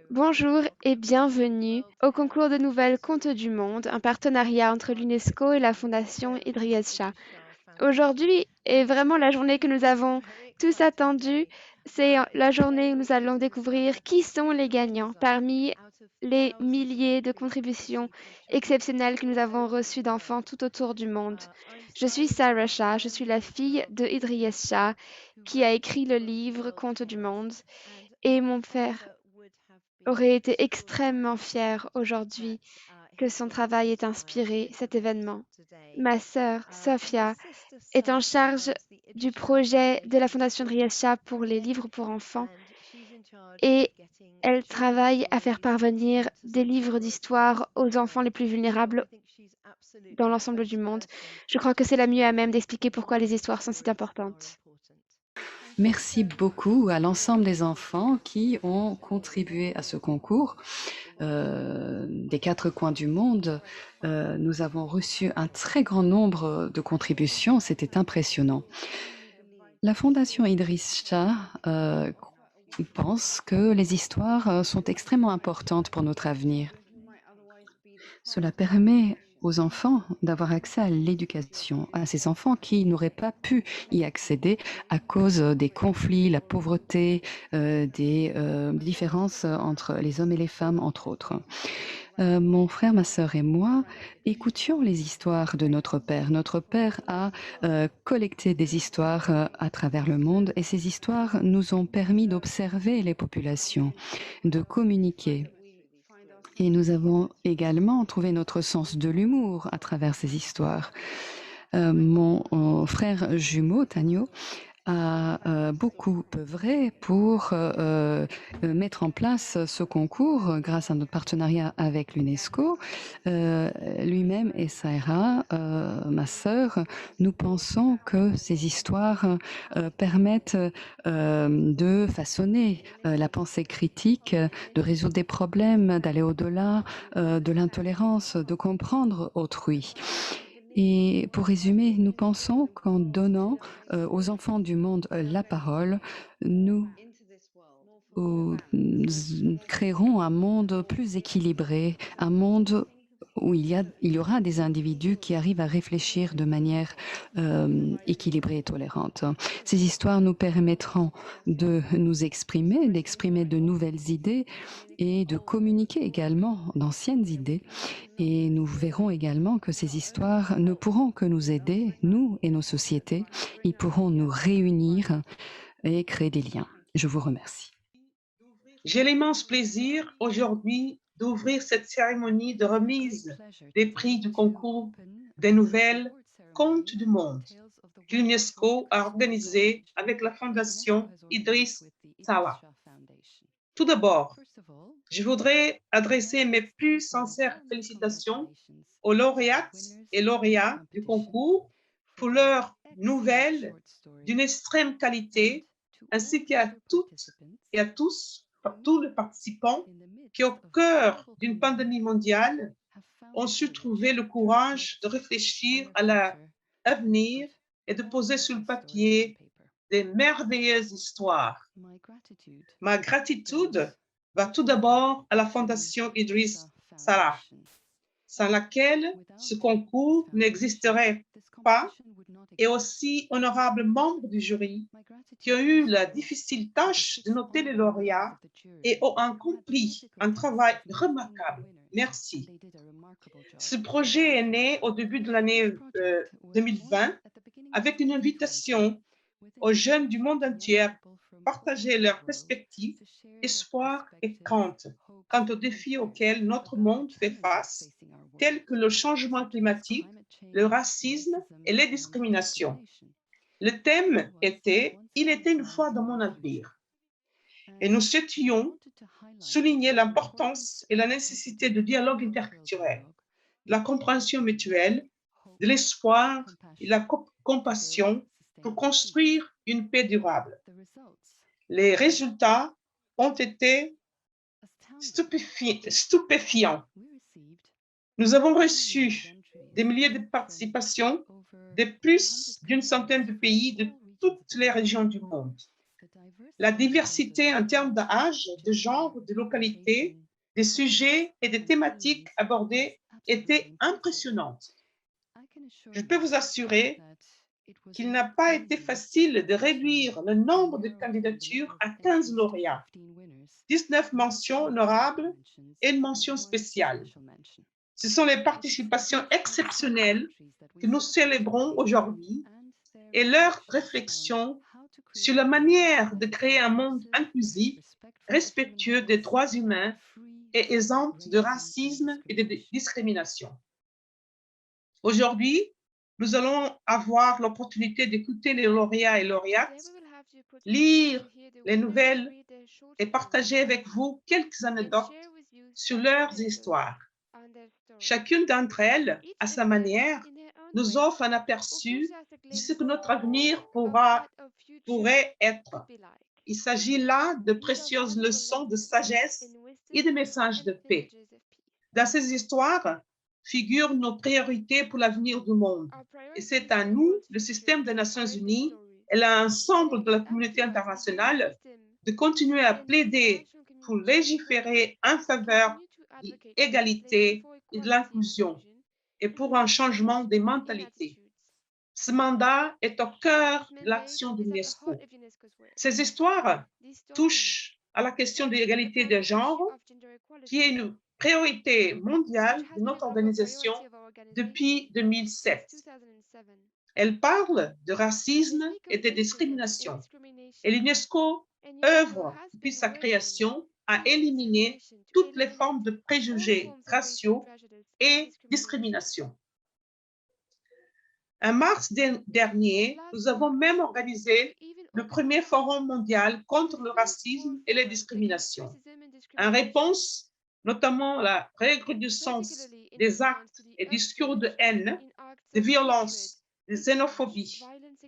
Bonjour et bienvenue au concours de nouvelles Contes du Monde, un partenariat entre l'UNESCO et la Fondation Idriss Shah. Aujourd'hui est vraiment la journée que nous avons tous attendue. C'est la journée où nous allons découvrir qui sont les gagnants parmi les milliers de contributions exceptionnelles que nous avons reçues d'enfants tout autour du monde. Je suis Sarah Shah, je suis la fille de Idriss Shah qui a écrit le livre Contes du Monde et mon père aurait été extrêmement fier aujourd'hui que son travail ait inspiré cet événement. Ma sœur, Sophia, est en charge du projet de la Fondation Riesha pour les livres pour enfants et elle travaille à faire parvenir des livres d'histoire aux enfants les plus vulnérables dans l'ensemble du monde. Je crois que c'est la mieux à même d'expliquer pourquoi les histoires sont si importantes. Merci beaucoup à l'ensemble des enfants qui ont contribué à ce concours. Des 4 coins du monde, nous avons reçu un très grand nombre de contributions, c'était impressionnant. La Fondation Idriss Shah pense que les histoires sont extrêmement importantes pour notre avenir. Cela permet aux enfants d'avoir accès à l'éducation, à ces enfants qui n'auraient pas pu y accéder à cause des conflits, la pauvreté, des différences entre les hommes et les femmes, entre autres. Mon frère, ma sœur et moi écoutions les histoires de notre père. Notre père a collecté des histoires à travers le monde et ces histoires nous ont permis d'observer les populations, de communiquer. Et nous avons également trouvé notre sens de l'humour à travers ces histoires. Mon frère jumeau, Tanyo, a beaucoup œuvré pour mettre en place ce concours grâce à notre partenariat avec l'UNESCO. Lui-même et Saïra, ma sœur, nous pensons que ces histoires permettent de façonner la pensée critique, de résoudre des problèmes, d'aller au-delà de l'intolérance, de comprendre autrui. Et pour résumer, nous pensons qu'en donnant aux enfants du monde la parole, nous créerons un monde plus équilibré, un monde où il y aura des individus qui arrivent à réfléchir de manière équilibrée et tolérante. Ces histoires nous permettront de nous exprimer, d'exprimer de nouvelles idées et de communiquer également d'anciennes idées. Et nous verrons également que ces histoires ne pourront que nous aider, nous et nos sociétés. Ils pourront nous réunir et créer des liens. Je vous remercie. J'ai l'immense plaisir aujourd'hui d'ouvrir cette cérémonie de remise des prix du concours des nouvelles Contes du monde que l'UNESCO a organisé avec la Fondation Idriss Salah. Tout d'abord, je voudrais adresser mes plus sincères félicitations aux lauréates et lauréats du concours pour leurs nouvelles d'une extrême qualité, ainsi qu'à toutes et à tous les participants qui, au cœur d'une pandémie mondiale, ont su trouver le courage de réfléchir à l'avenir et de poser sur le papier des merveilleuses histoires. Ma gratitude va tout d'abord à la Fondation Idriss Salah, sans laquelle ce concours n'existerait pas, et aussi honorables membres du jury qui ont eu la difficile tâche de noter les lauréats et ont accompli un travail remarquable. Merci. Ce projet est né au début de l'année 2020 avec une invitation aux jeunes du monde entier à partager leurs perspectives, espoirs et craintes quant aux défis auxquels notre monde fait face, tels que le changement climatique, le racisme et les discriminations. Le thème était « Il était une fois dans mon avenir ». Et nous souhaitions souligner l'importance et la nécessité de dialogue interculturel, de la compréhension mutuelle, de l'espoir et de la compassion pour construire une paix durable. Les résultats ont été stupéfiants. Nous avons reçu des milliers de participations de plus d'une centaine de pays de toutes les régions du monde. La diversité en termes d'âge, de genre, de localité, des sujets et des thématiques abordées était impressionnante. Je peux vous assurer qu'il n'a pas été facile de réduire le nombre de candidatures à 15 lauréats, 19 mentions honorables et une mention spéciale. Ce sont les participations exceptionnelles que nous célébrons aujourd'hui et leurs réflexions sur la manière de créer un monde inclusif, respectueux des droits humains et exempt de racisme et de discrimination. Aujourd'hui, nous allons avoir l'opportunité d'écouter les lauréats et lauréates, lire les nouvelles et partager avec vous quelques anecdotes sur leurs histoires. Chacune d'entre elles, à sa manière, nous offre un aperçu de ce que notre avenir pourrait être. Il s'agit là de précieuses leçons de sagesse et de messages de paix. Dans ces histoires figurent nos priorités pour l'avenir du monde. Et c'est à nous, le système des Nations Unies et l'ensemble de la communauté internationale, de continuer à plaider pour légiférer en faveur de l'égalité et de l'inclusion et pour un changement des mentalités. Ce mandat est au cœur de l'action de l'UNESCO. Ces histoires touchent à la question de l'égalité des genres, qui est une priorité mondiale de notre organisation depuis 2007. Elles parlent de racisme et de discrimination. Et l'UNESCO œuvre depuis sa création à éliminer toutes les formes de préjugés raciaux et discrimination. En mars dernier, nous avons même organisé le premier forum mondial contre le racisme et les discriminations. En réponse, notamment à la recrudescence des actes et discours de haine, de violence, de xénophobie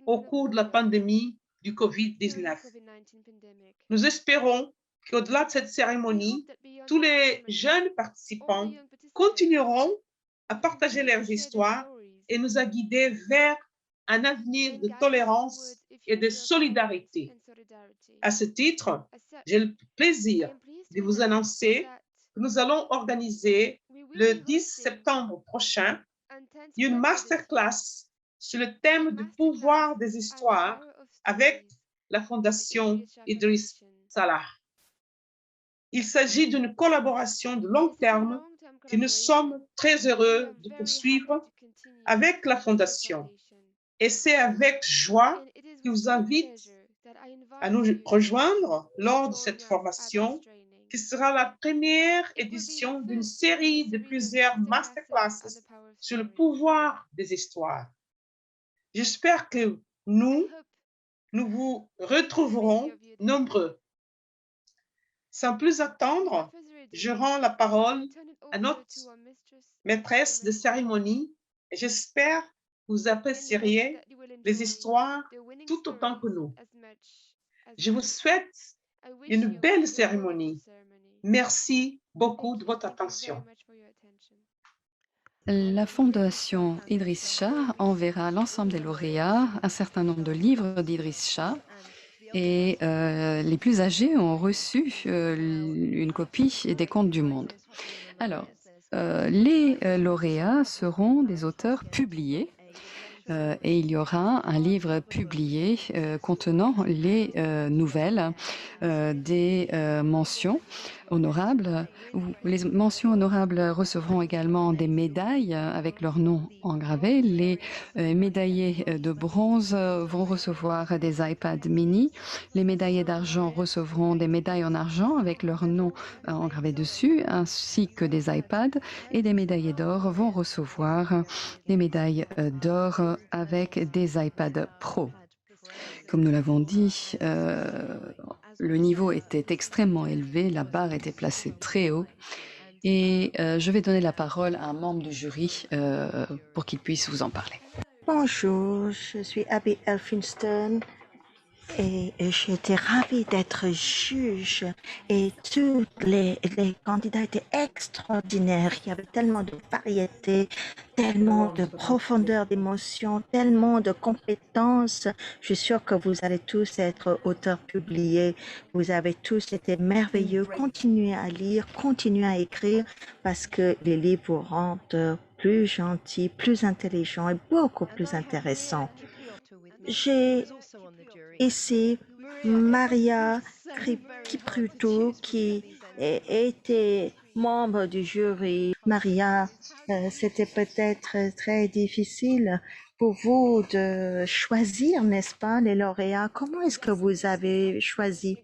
au cours de la pandémie du COVID-19. Nous espérons qu'au-delà de cette cérémonie, tous les jeunes participants continueront à partager leurs histoires et nous a guidés vers un avenir de tolérance et de solidarité. À ce titre, j'ai le plaisir de vous annoncer que nous allons organiser le 10 septembre prochain une masterclass sur le thème du pouvoir des histoires avec la Fondation Idriss Salah. Il s'agit d'une collaboration de long terme que nous sommes très heureux de poursuivre avec la Fondation. Et c'est avec joie que je vous invite à nous rejoindre lors de cette formation, qui sera la première édition d'une série de plusieurs masterclasses sur le pouvoir des histoires. J'espère que nous vous retrouverons nombreux. Sans plus attendre, je rends la parole à notre maîtresse de cérémonie et j'espère que vous apprécierez les histoires tout autant que nous. Je vous souhaite une belle cérémonie. Merci beaucoup de votre attention. La Fondation Idriss Shah enverra à l'ensemble des lauréats un certain nombre de livres d'Idriss Shah et les plus âgés ont reçu une copie des Contes du Monde. Alors, les lauréats seront des auteurs publiés et il y aura un livre publié contenant les nouvelles des mentions honorables. Les mentions honorables recevront également des médailles avec leur nom engravé. Les médaillés de bronze vont recevoir des iPad mini. Les médaillés d'argent recevront des médailles en argent avec leur nom engravé dessus, ainsi que des iPads. Et des médaillés d'or vont recevoir des médailles d'or avec des iPad Pro. Comme nous l'avons dit, le niveau était extrêmement élevé, la barre était placée très haut. Et je vais donner la parole à un membre du jury pour qu'il puisse vous en parler. Bonjour, je suis Abby Elphinstone Et j'étais ravie d'être juge et tous les candidats étaient extraordinaires. Il y avait tellement de variété, tellement de profondeur d'émotion, tellement de compétences. Je suis sûre que vous allez tous être auteurs publiés. Vous avez tous été merveilleux. Continuez à lire, continuez à écrire parce que les livres vous rendent plus gentils, plus intelligents et beaucoup plus intéressants. J'ai ici Maria Kipruto qui était membre du jury. Maria, c'était peut-être très difficile pour vous de choisir, n'est-ce pas, les lauréats. Comment est-ce que vous avez choisi?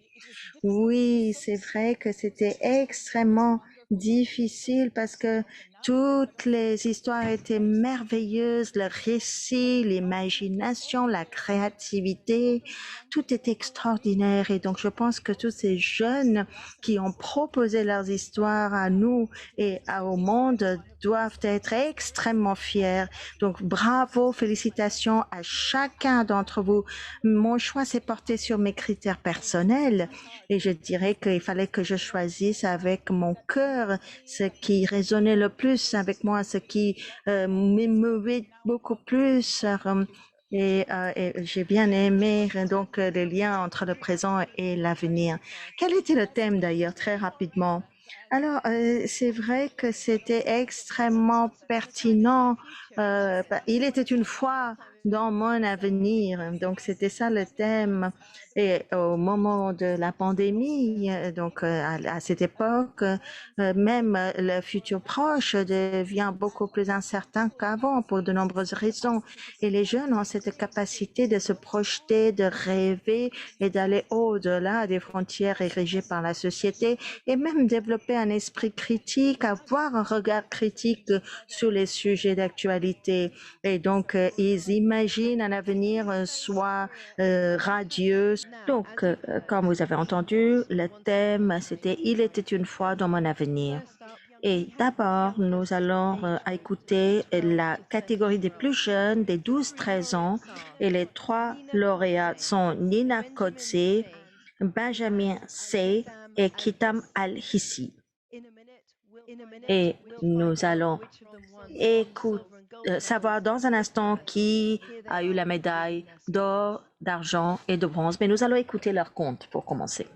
Oui, c'est vrai que c'était extrêmement difficile parce que toutes les histoires étaient merveilleuses, le récit, l'imagination, la créativité, tout est extraordinaire. Et donc, je pense que tous ces jeunes qui ont proposé leurs histoires à nous et au monde doivent être extrêmement fiers. Donc, bravo, félicitations à chacun d'entre vous. Mon choix s'est porté sur mes critères personnels et je dirais qu'il fallait que je choisisse avec mon cœur ce qui résonnait le plus avec moi, ce qui m'émeuvait beaucoup plus. Et j'ai bien aimé donc les liens entre le présent et l'avenir. Quel était le thème d'ailleurs, très rapidement? Alors, c'est vrai que c'était extrêmement pertinent. Il était une fois dans mon avenir. Donc, c'était ça le thème. Et au moment de la pandémie, donc à cette époque, même le futur proche devient beaucoup plus incertain qu'avant pour de nombreuses raisons. Et les jeunes ont cette capacité de se projeter, de rêver et d'aller au-delà des frontières érigées par la société et même développer un esprit critique, avoir un regard critique sur les sujets d'actualité. Et donc, ils imaginent un avenir soit radieux. Donc, comme vous avez entendu, le thème, c'était « Il était une fois dans mon avenir ». Et d'abord, nous allons écouter la catégorie des plus jeunes, des 12-13 ans. Et les trois lauréats sont Nina Kotze, Benjamin Say et Kitam Al-Hissi. Et nous allons savoir dans un instant qui a eu la médaille d'or, d'argent et de bronze. Mais nous allons écouter leur compte pour commencer.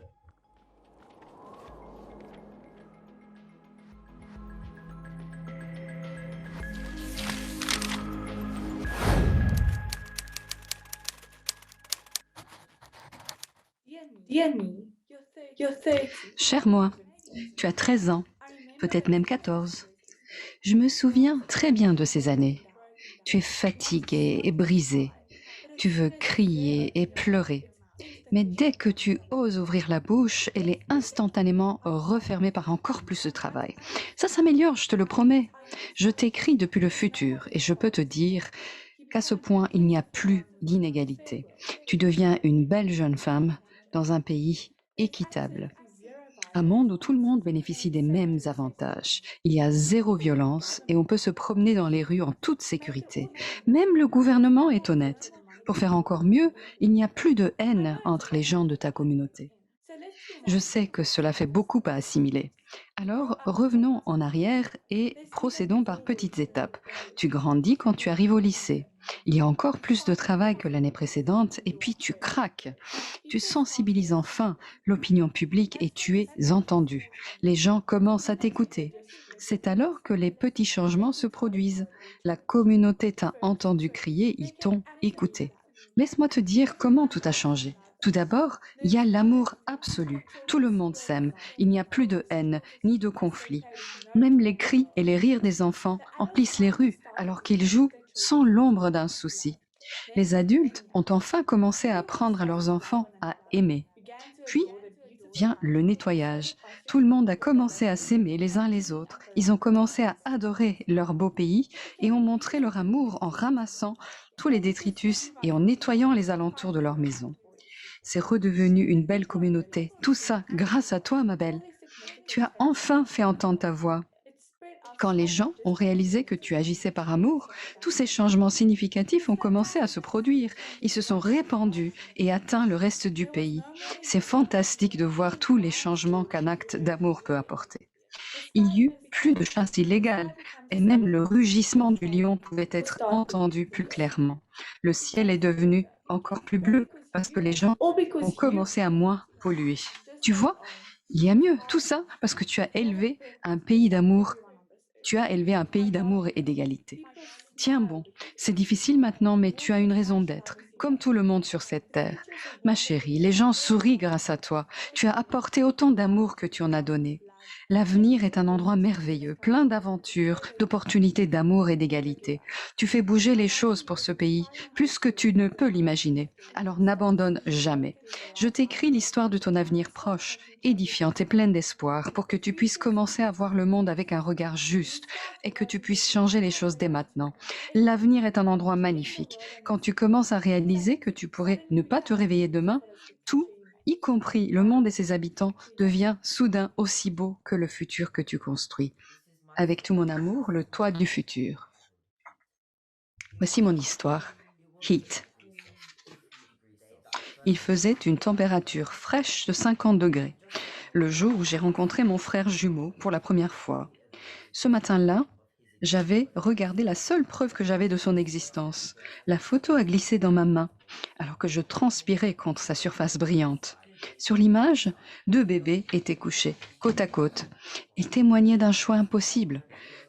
Cher moi, tu as 13 ans, peut-être même 14. Je me souviens très bien de ces années. Tu es fatigué et brisé. Tu veux crier et pleurer. Mais dès que tu oses ouvrir la bouche, elle est instantanément refermée par encore plus de travail. Ça s'améliore, je te le promets. Je t'écris depuis le futur et je peux te dire qu'à ce point, il n'y a plus d'inégalité. Tu deviens une belle jeune femme dans un pays équitable. Un monde où tout le monde bénéficie des mêmes avantages. Il y a zéro violence et on peut se promener dans les rues en toute sécurité. Même le gouvernement est honnête. Pour faire encore mieux, il n'y a plus de haine entre les gens de ta communauté. Je sais que cela fait beaucoup à assimiler. Alors, revenons en arrière et procédons par petites étapes. Tu grandis quand tu arrives au lycée. Il y a encore plus de travail que l'année précédente et puis tu craques. Tu sensibilises enfin l'opinion publique et tu es entendu. Les gens commencent à t'écouter. C'est alors que les petits changements se produisent. La communauté t'a entendu crier, ils t'ont écouté. Laisse-moi te dire comment tout a changé. Tout d'abord, il y a l'amour absolu. Tout le monde s'aime. Il n'y a plus de haine, ni de conflit. Même les cris et les rires des enfants emplissent les rues alors qu'ils jouent sans l'ombre d'un souci. Les adultes ont enfin commencé à apprendre à leurs enfants à aimer. Puis vient le nettoyage. Tout le monde a commencé à s'aimer les uns les autres. Ils ont commencé à adorer leur beau pays et ont montré leur amour en ramassant tous les détritus et en nettoyant les alentours de leur maison. C'est redevenu une belle communauté. Tout ça grâce à toi, ma belle. Tu as enfin fait entendre ta voix. Quand les gens ont réalisé que tu agissais par amour, tous ces changements significatifs ont commencé à se produire. Ils se sont répandus et atteints le reste du pays. C'est fantastique de voir tous les changements qu'un acte d'amour peut apporter. Il y eut plus de chasse illégale et même le rugissement du lion pouvait être entendu plus clairement. Le ciel est devenu encore plus bleu parce que les gens ont commencé à moins polluer. Tu vois, il y a mieux. Tout ça parce que tu as élevé un pays d'amour. Tu as élevé un pays d'amour et d'égalité. Tiens bon, c'est difficile maintenant, mais tu as une raison d'être, comme tout le monde sur cette terre. Ma chérie, les gens sourient grâce à toi. Tu as apporté autant d'amour que tu en as donné. L'avenir est un endroit merveilleux, plein d'aventures, d'opportunités d'amour et d'égalité. Tu fais bouger les choses pour ce pays, plus que tu ne peux l'imaginer. Alors n'abandonne jamais. Je t'écris l'histoire de ton avenir proche, édifiante et pleine d'espoir, pour que tu puisses commencer à voir le monde avec un regard juste et que tu puisses changer les choses dès maintenant. L'avenir est un endroit magnifique. Quand tu commences à réaliser que tu pourrais ne pas te réveiller demain, tout, y compris le monde et ses habitants, devient soudain aussi beau que le futur que tu construis. Avec tout mon amour, le toit du futur. Voici mon histoire. Heat. Il faisait une température fraîche de 50 degrés, le jour où j'ai rencontré mon frère jumeau pour la première fois. Ce matin-là, j'avais regardé la seule preuve que j'avais de son existence. La photo a glissé dans ma main, alors que je transpirais contre sa surface brillante. Sur l'image, 2 bébés étaient couchés, côte à côte, et témoignaient d'un choix impossible.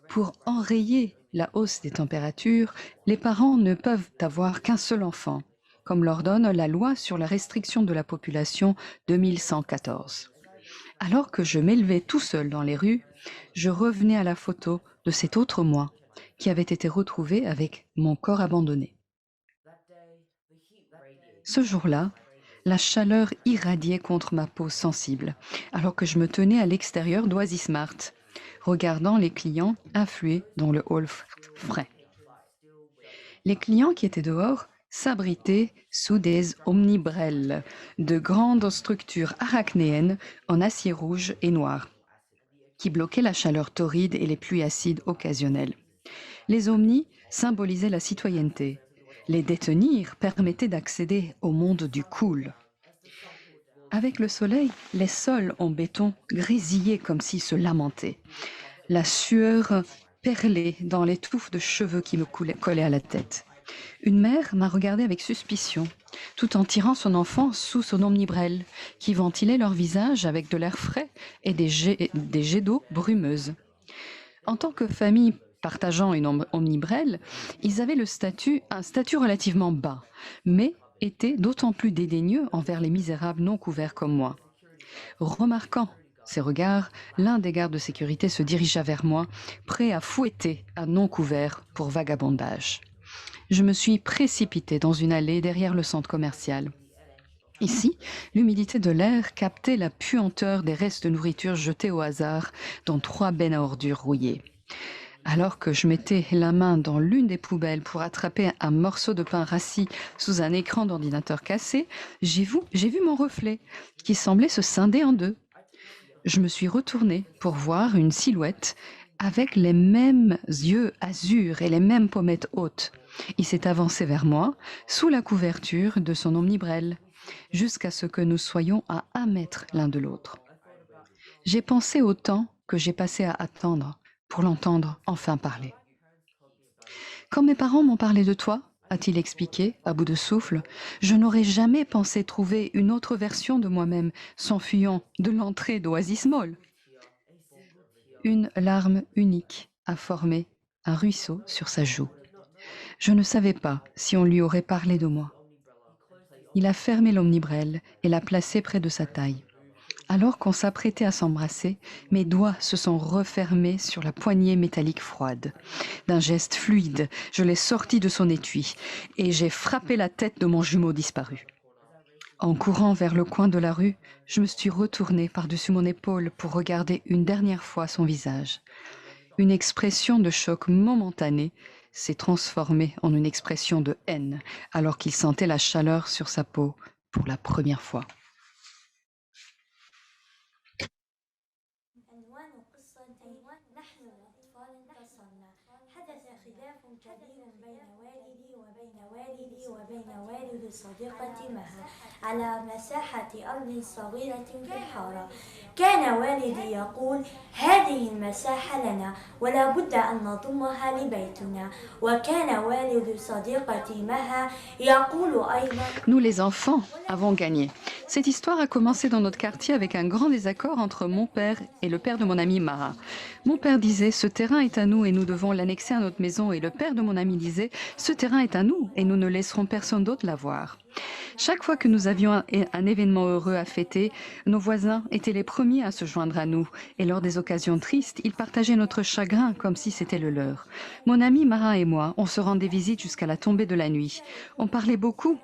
Pour enrayer la hausse des températures, les parents ne peuvent avoir qu'un seul enfant, comme l'ordonne la loi sur la restriction de la population de 1114. Alors que je m'élevais tout seul dans les rues, je revenais à la photo de cet autre moi qui avait été retrouvé avec mon corps abandonné. Ce jour-là, la chaleur irradiait contre ma peau sensible, alors que je me tenais à l'extérieur d'Oasismart, regardant les clients affluer dans le hall frais. Les clients qui étaient dehors s'abritaient sous des omnibrelles, de grandes structures arachnéennes en acier rouge et noir, qui bloquaient la chaleur torride et les pluies acides occasionnelles. Les omnis symbolisaient la citoyenneté. Les détenir permettait d'accéder au monde du cool. Avec le soleil, les sols en béton grésillaient comme s'ils se lamentaient. La sueur perlait dans les touffes de cheveux qui me collaient à la tête. Une mère m'a regardée avec suspicion, tout en tirant son enfant sous son omnibrelle, qui ventilait leur visage avec de l'air frais et des jets d'eau brumeuses. En tant que famille partageant une omnibrelle, ils avaient un statut relativement bas, mais étaient d'autant plus dédaigneux envers les misérables non couverts comme moi. Remarquant ces regards, l'un des gardes de sécurité se dirigea vers moi, prêt à fouetter un non couvert pour vagabondage. Je me suis précipitée dans une allée derrière le centre commercial. Ici, l'humidité de l'air captait la puanteur des restes de nourriture jetés au hasard dans 3 bennes à ordures rouillées. Alors que je mettais la main dans l'une des poubelles pour attraper un morceau de pain rassis sous un écran d'ordinateur cassé, j'ai vu mon reflet qui semblait se scinder en 2. Je me suis retournée pour voir une silhouette avec les mêmes yeux azur et les mêmes pommettes hautes. Il s'est avancé vers moi sous la couverture de son omnibrelle, jusqu'à ce que nous soyons à 1 mètre l'un de l'autre. J'ai pensé au temps que j'ai passé à attendre pour l'entendre enfin parler. Quand mes parents m'ont parlé de toi, a-t-il expliqué, à bout de souffle, je n'aurais jamais pensé trouver une autre version de moi-même s'enfuyant de l'entrée d'Oasis Mall. Une larme unique a formé un ruisseau sur sa joue. Je ne savais pas si on lui aurait parlé de moi. Il a fermé l'omnibrelle et l'a placée près de sa taille. Alors qu'on s'apprêtait à s'embrasser, mes doigts se sont refermés sur la poignée métallique froide. D'un geste fluide, je l'ai sorti de son étui et j'ai frappé la tête de mon jumeau disparu. En courant vers le coin de la rue, je me suis retournée par-dessus mon épaule pour regarder une dernière fois son visage. Une expression de choc momentanée s'est transformée en une expression de haine alors qu'il sentait la chaleur sur sa peau pour la première fois. صديقتي مها على مساحة أرض صغيرة في الحارة. كان والدي يقول: هذه المساحة لنا ولا بد أن نضمها لبيتنا. وكان والد صديقتي مها يقول أيضا: Nous les enfants avons gagné. Cette histoire a commencé dans notre quartier avec un grand désaccord entre mon père et le père de mon ami Mara. Mon père disait: ce terrain est à nous et nous devons l'annexer à notre maison, et le père de mon ami disait: ce terrain est à nous et nous ne laisserons personne d'autre l'avoir. Chaque fois que nous avions un événement heureux à fêter, nos voisins étaient les premiers à se joindre à nous, et lors des occasions tristes, ils partageaient notre chagrin comme si c'était le leur. Mon ami Mara et moi, on se rendait visite jusqu'à la tombée de la nuit. On parlait beaucoup,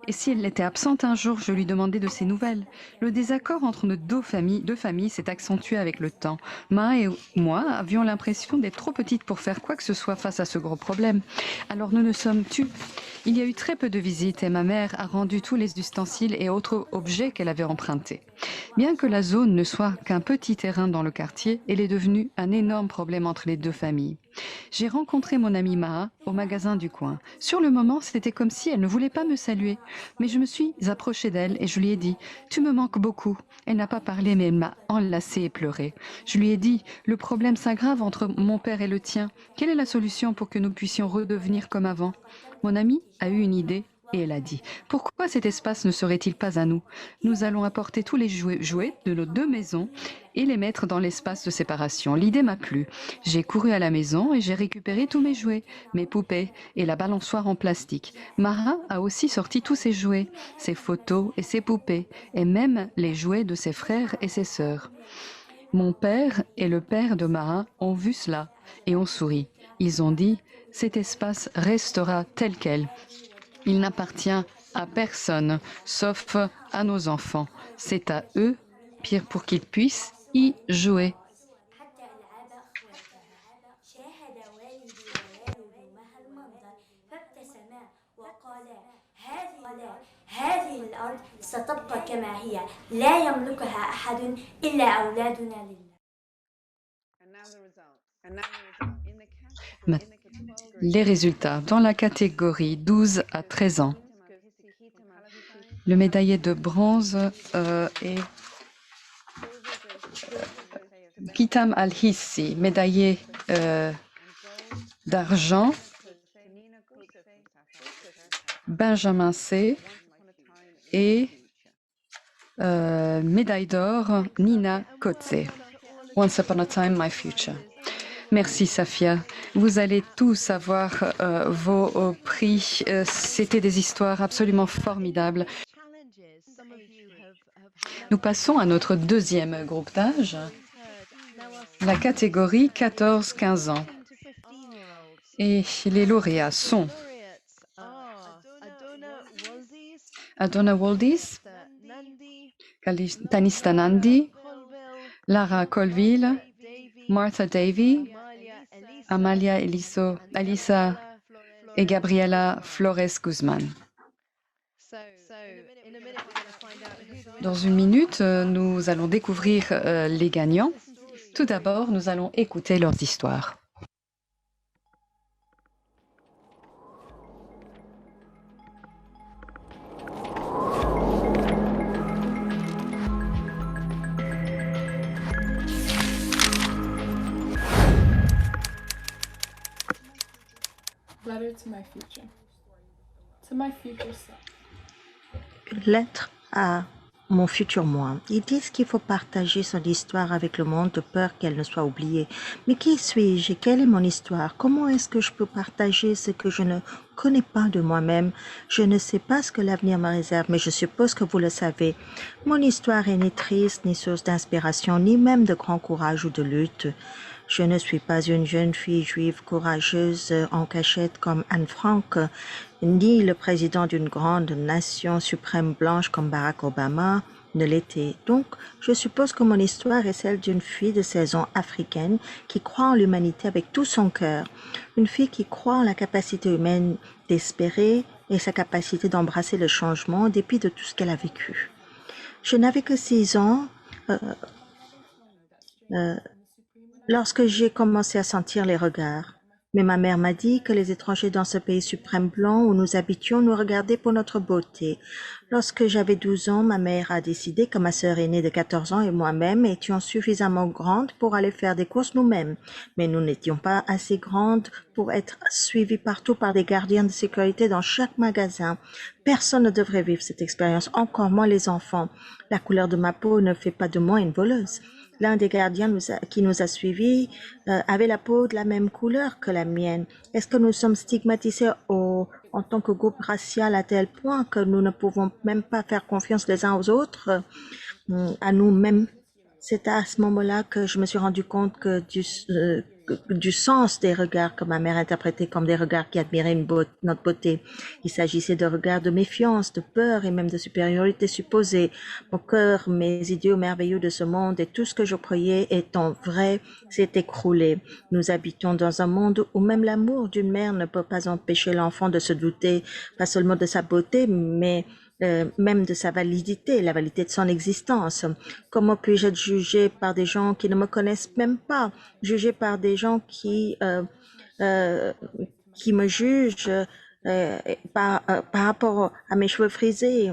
et si elle était absente un jour, je lui demandais de ses nouvelles. Le désaccord entre nos deux familles s'est accentué avec le temps. Ma et moi avions l'impression d'être trop petites pour faire quoi que ce soit face à ce gros problème. Alors nous nous sommes tus. Il y a eu très peu de visites et ma mère a rendu tous les ustensiles et autres objets qu'elle avait empruntés. Bien que la zone ne soit qu'un petit terrain dans le quartier, elle est devenue un énorme problème entre les deux familles. J'ai rencontré mon amie Mara au magasin du coin. Sur le moment, c'était comme si elle ne voulait pas me saluer. Mais je me suis approchée d'elle et je lui ai dit: tu me manques beaucoup. Elle n'a pas parlé, mais elle m'a enlacée et pleuré. Je lui ai dit: le problème s'aggrave entre mon père et le tien. Quelle est la solution pour que nous puissions redevenir comme avant? Mon amie a eu une idée et elle a dit: pourquoi cet espace ne serait-il pas à nous? Nous allons apporter tous les jouets de nos deux maisons et les mettre dans l'espace de séparation. L'idée m'a plu. J'ai couru à la maison et j'ai récupéré tous mes jouets, mes poupées et la balançoire en plastique. Mara a aussi sorti tous ses jouets, ses photos et ses poupées, et même les jouets de ses frères et ses sœurs. Mon père et le père de Mara ont vu cela et ont souri. Ils ont dit: cet espace restera tel quel. Il n'appartient à personne, sauf à nos enfants. C'est à eux, pire, pour qu'ils puissent y jouer. حتى ألعاب أخوتها. شاهد والدي ووالد مها المنظر فابتسما وقالا: هذه الأرض ستبقى كما هي، لا يملكها أحد إلا أولادنا لله. Les résultats dans la catégorie 12 à 13 ans. Le médaillé de bronze est Kitam Al-Hissi, médaillé d'argent, Benjamin C. et médaille d'or, Nina Kotze. Once Upon a Time, My Future. Merci Safia. Vous allez tous avoir vos prix. C'était des histoires absolument formidables. Nous passons à notre deuxième groupe d'âge, la catégorie 14-15 ans. Et les lauréats sont Adona Waldis, Tanista Nandi, Lara Colville, Martha Davy, Amalia Elisa et Gabriela Flores Guzman. Dans une minute, nous allons découvrir les gagnants. Tout d'abord, nous allons écouter leurs histoires. Letter to my future. To my future self. Une lettre à mon futur moi. Ils disent qu'il faut partager son histoire avec le monde de peur qu'elle ne soit oubliée. Mais qui suis-je et quelle est mon histoire? Comment est-ce que je peux partager ce que je ne connais pas de moi-même? Je ne sais pas ce que l'avenir me réserve, mais je suppose que vous le savez. Mon histoire est ni triste, ni source d'inspiration, ni même de grand courage ou de lutte. Je ne suis pas une jeune fille juive courageuse en cachette comme Anne Frank, ni le président d'une grande nation suprême blanche comme Barack Obama ne l'était. Donc, je suppose que mon histoire est celle d'une fille de 16 ans africaine qui croit en l'humanité avec tout son cœur. Une fille qui croit en la capacité humaine d'espérer et sa capacité d'embrasser le changement en dépit de tout ce qu'elle a vécu. Je n'avais que 6 ans euh, lorsque j'ai commencé à sentir les regards. Mais ma mère m'a dit que les étrangers dans ce pays suprême blanc où nous habitions nous regardaient pour notre beauté. Lorsque j'avais 12 ans, ma mère a décidé que ma sœur aînée de 14 ans et moi-même étions suffisamment grandes pour aller faire des courses nous-mêmes. Mais nous n'étions pas assez grandes pour être suivies partout par des gardiens de sécurité dans chaque magasin. Personne ne devrait vivre cette expérience, encore moins les enfants. La couleur de ma peau ne fait pas de moi une voleuse. L'un des gardiens qui nous a suivis avait la peau de la même couleur que la mienne. Est-ce que nous sommes stigmatisés en tant que groupe racial à tel point que nous ne pouvons même pas faire confiance les uns aux autres, à nous-mêmes? C'est à ce moment-là que je me suis rendu compte que du sens des regards que ma mère interprétait comme des regards qui admiraient notre beauté. Il s'agissait de regards de méfiance, de peur et même de supériorité supposée. Mon cœur, mes idéaux merveilleux de ce monde et tout ce que je croyais étant vrai s'est écroulé. Nous habitons dans un monde où même l'amour d'une mère ne peut pas empêcher l'enfant de se douter, pas seulement de sa beauté, mais même de sa validité, la validité de son existence. Comment puis-je être jugé par des gens qui ne me connaissent même pas, jugé par des gens qui me jugent par rapport à mes cheveux frisés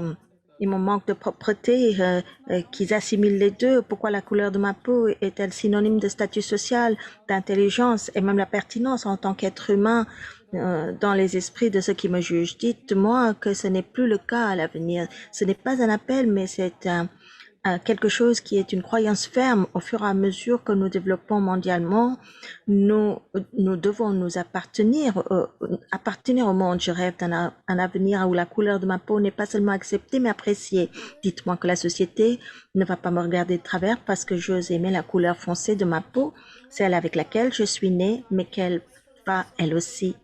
et mon manque de propreté, qu'ils assimilent les deux? Pourquoi la couleur de ma peau est-elle synonyme de statut social, d'intelligence et même la pertinence en tant qu'être humain dans les esprits de ceux qui me jugent? Dites-moi que ce n'est plus le cas à l'avenir. Ce n'est pas un appel, mais c'est quelque chose qui est une croyance ferme. Au fur et à mesure que nous développons mondialement, nous devons nous appartenir au monde. Je rêve d'un avenir où la couleur de ma peau n'est pas seulement acceptée, mais appréciée. Dites-moi que la société ne va pas me regarder de travers parce que j'ose aimer la couleur foncée de ma peau, celle avec laquelle je suis née, mais qu'elle va, elle aussi,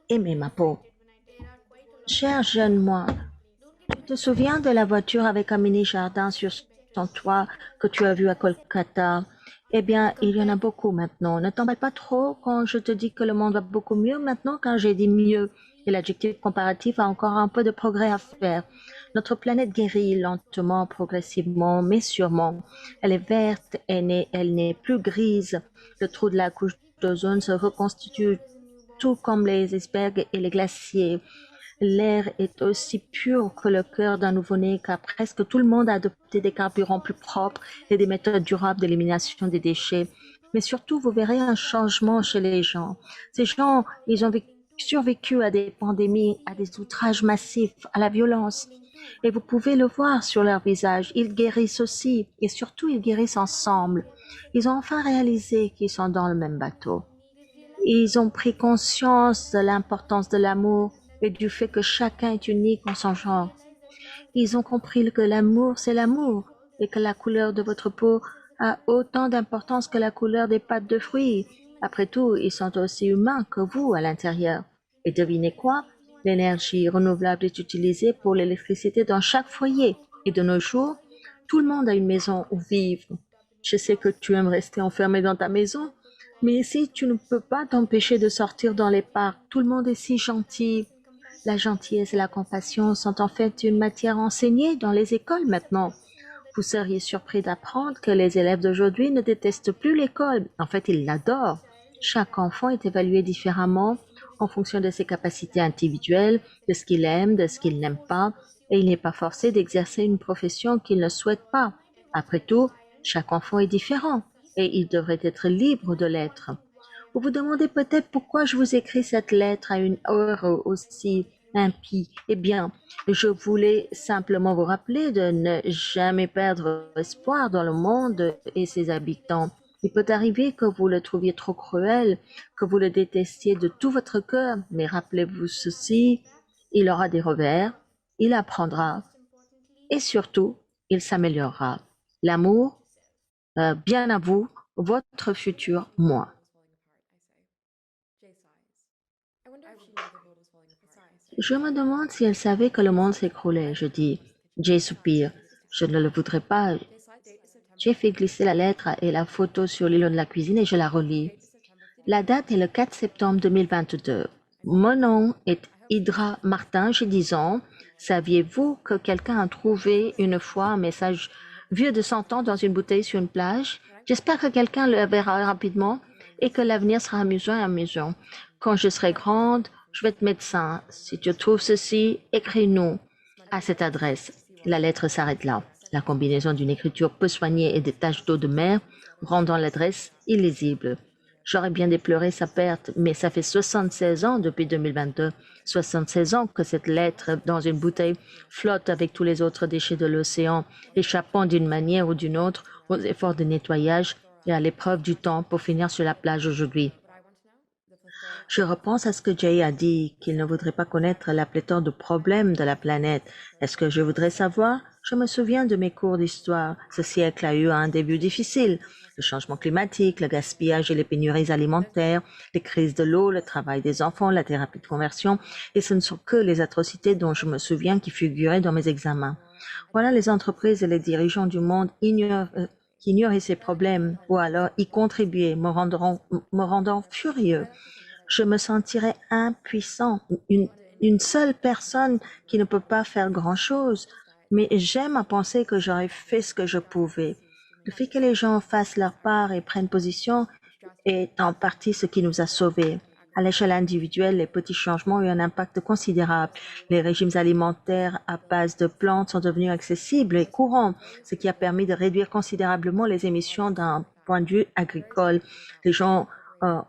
aimer ma peau. Cher jeune moi, tu te souviens de la voiture avec un mini-jardin sur son toit que tu as vu à Kolkata? Eh bien, il y en a beaucoup maintenant. Ne t'emballe pas trop quand je te dis que le monde va beaucoup mieux maintenant, car j'ai dit mieux. Et l'adjectif comparatif a encore un peu de progrès à faire. Notre planète guérit lentement, progressivement, mais sûrement. Elle est verte, elle n'est plus grise. Le trou de la couche d'ozone se reconstitue tout comme les icebergs et les glaciers. L'air est aussi pur que le cœur d'un nouveau-né, car presque tout le monde a adopté des carburants plus propres et des méthodes durables d'élimination des déchets. Mais surtout, vous verrez un changement chez les gens. Ces gens, ils ont survécu à des pandémies, à des outrages massifs, à la violence. Et vous pouvez le voir sur leur visage. Ils guérissent aussi, et surtout, ils guérissent ensemble. Ils ont enfin réalisé qu'ils sont dans le même bateau. Ils ont pris conscience de l'importance de l'amour et du fait que chacun est unique en son genre. Ils ont compris que l'amour, c'est l'amour, et que la couleur de votre peau a autant d'importance que la couleur des pâtes de fruits. Après tout, ils sont aussi humains que vous à l'intérieur. Et devinez quoi? L'énergie renouvelable est utilisée pour l'électricité dans chaque foyer. Et de nos jours, tout le monde a une maison où vivre. Je sais que tu aimes rester enfermé dans ta maison, mais ici, tu ne peux pas t'empêcher de sortir dans les parcs. Tout le monde est si gentil. La gentillesse et la compassion sont en fait une matière enseignée dans les écoles maintenant. Vous seriez surpris d'apprendre que les élèves d'aujourd'hui ne détestent plus l'école. En fait, ils l'adorent. Chaque enfant est évalué différemment en fonction de ses capacités individuelles, de ce qu'il aime, de ce qu'il n'aime pas, et il n'est pas forcé d'exercer une profession qu'il ne souhaite pas. Après tout, chaque enfant est différent et il devrait être libre de l'être. Vous vous demandez peut-être pourquoi je vous écris cette lettre à une heure aussi impie. Eh bien, je voulais simplement vous rappeler de ne jamais perdre espoir dans le monde et ses habitants. Il peut arriver que vous le trouviez trop cruel, que vous le détestiez de tout votre cœur, mais rappelez-vous ceci, il aura des revers, il apprendra et surtout, il s'améliorera. L'amour, bien à vous, votre futur moi. Je me demande si elle savait que le monde s'écroulait, je dis. Jay soupire. Je ne le voudrais pas. J'ai fait glisser la lettre et la photo sur l'îlot de la cuisine et je la relis. La date est le 4 septembre 2022. Mon nom est Hydra Martin, j'ai 10 ans. Saviez-vous que quelqu'un a trouvé une fois un message vieux de 100 ans dans une bouteille sur une plage. J'espère que quelqu'un le verra rapidement et que l'avenir sera amusant et amusant. Quand je serai grande, je vais être médecin. Si tu trouves ceci, écris-nous à cette adresse. La lettre s'arrête là. La combinaison d'une écriture peu soignée et des taches d'eau de mer rendant l'adresse illisible. J'aurais bien déploré sa perte, mais ça fait 76 ans depuis 2022. 76 ans que cette lettre dans une bouteille flotte avec tous les autres déchets de l'océan, échappant d'une manière ou d'une autre aux efforts de nettoyage et à l'épreuve du temps pour finir sur la plage aujourd'hui. Je repense à ce que Jay a dit, qu'il ne voudrait pas connaître la pléthore de problèmes de la planète. Est-ce que je voudrais savoir? Je me souviens de mes cours d'histoire. Ce siècle a eu un début difficile. Le changement climatique, le gaspillage et les pénuries alimentaires, les crises de l'eau, le travail des enfants, la thérapie de conversion, et ce ne sont que les atrocités dont je me souviens qui figuraient dans mes examens. Voilà les entreprises et les dirigeants du monde qui ignoraient ces problèmes ou alors y contribuaient, me rendant furieux. Je me sentirais impuissant, une seule personne qui ne peut pas faire grand-chose, mais j'aime à penser que j'aurais fait ce que je pouvais. Le fait que les gens fassent leur part et prennent position est en partie ce qui nous a sauvés. À l'échelle individuelle, les petits changements ont eu un impact considérable. Les régimes alimentaires à base de plantes sont devenus accessibles et courants, ce qui a permis de réduire considérablement les émissions d'un point de vue agricole. Les gens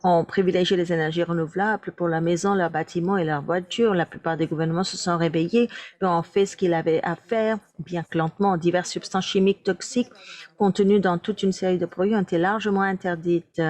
ont privilégié les énergies renouvelables pour la maison, leurs bâtiments et leurs voitures. La plupart des gouvernements se sont réveillés et ont fait ce qu'ils avaient à faire, bien que lentement. Diverses substances chimiques toxiques contenues dans toute une série de produits ont été largement interdites.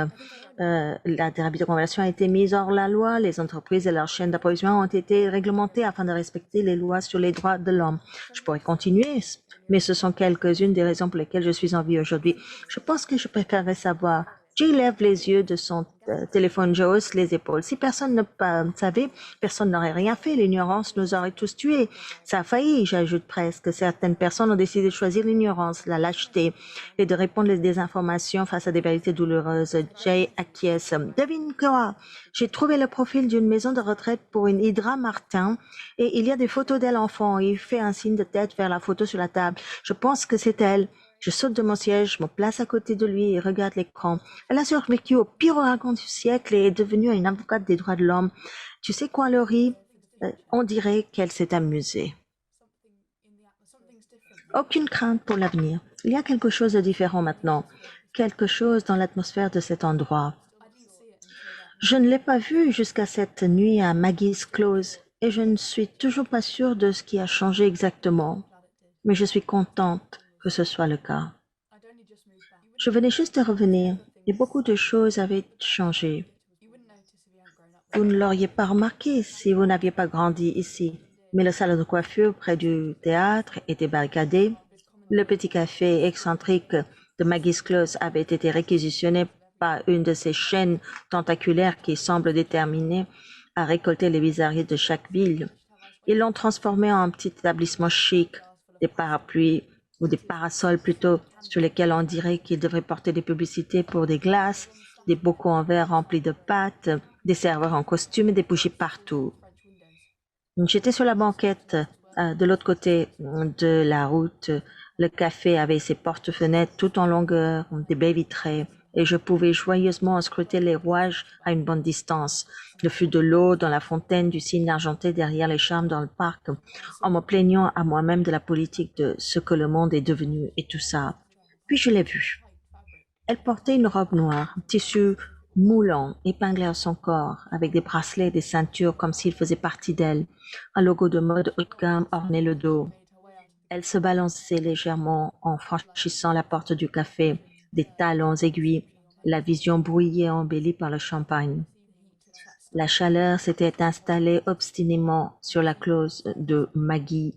La thérapie de conversion a été mise hors la loi. Les entreprises et leurs chaînes d'approvisionnement ont été réglementées afin de respecter les lois sur les droits de l'homme. Je pourrais continuer, mais ce sont quelques-unes des raisons pour lesquelles je suis en vie aujourd'hui. Je pense que je préférerais savoir. Jay lève les yeux de son téléphone, je hausse les épaules. Si personne ne savait, personne n'aurait rien fait. L'ignorance nous aurait tous tués. Ça a failli, j'ajoute presque. Certaines personnes ont décidé de choisir l'ignorance, la lâcheté et de répondre les désinformations face à des vérités douloureuses. Jay acquiesce. Devine quoi? J'ai trouvé le profil d'une maison de retraite pour une Hydra Martin et il y a des photos d'elle enfant. Il fait un signe de tête vers la photo sur la table. Je pense que c'est elle. Je saute de mon siège, me place à côté de lui et regarde l'écran. Elle a survécu au pire ouragan du siècle et est devenue une avocate des droits de l'homme. Tu sais quoi, Laurie? On dirait qu'elle s'est amusée. Aucune crainte pour l'avenir. Il y a quelque chose de différent maintenant. Quelque chose dans l'atmosphère de cet endroit. Je ne l'ai pas vu jusqu'à cette nuit à Maggie's Close et je ne suis toujours pas sûre de ce qui a changé exactement. Mais je suis contente que ce soit le cas. Je venais juste de revenir et beaucoup de choses avaient changé. Vous ne l'auriez pas remarqué si vous n'aviez pas grandi ici, mais le salon de coiffure près du théâtre était barricadé. Le petit café excentrique de Maggie's Close avait été réquisitionné par une de ces chaînes tentaculaires qui semblent déterminées à récolter les bizarreries de chaque ville. Ils l'ont transformé en un petit établissement chic, des parapluies ou des parasols plutôt, sur lesquels on dirait qu'ils devraient porter des publicités pour des glaces, des bocaux en verre remplis de pâtes, des serveurs en costume et des bougies partout. J'étais sur la banquette de l'autre côté de la route. Le café avait ses portes-fenêtres tout en longueur, des baies vitrées, et je pouvais joyeusement scruter les rouages à une bonne distance. Le flux de l'eau dans la fontaine, du cygne argenté derrière les charmes dans le parc, en me plaignant à moi-même de la politique de ce que le monde est devenu et tout ça. Puis je l'ai vue. Elle portait une robe noire, un tissu moulant, épinglé à son corps, avec des bracelets et des ceintures comme s'il faisait partie d'elle. Un logo de mode haut de gamme ornait le dos. Elle se balançait légèrement en franchissant la porte du café, des talons aiguilles, la vision brouillée et embellie par le champagne. La chaleur s'était installée obstinément sur la close de Maggie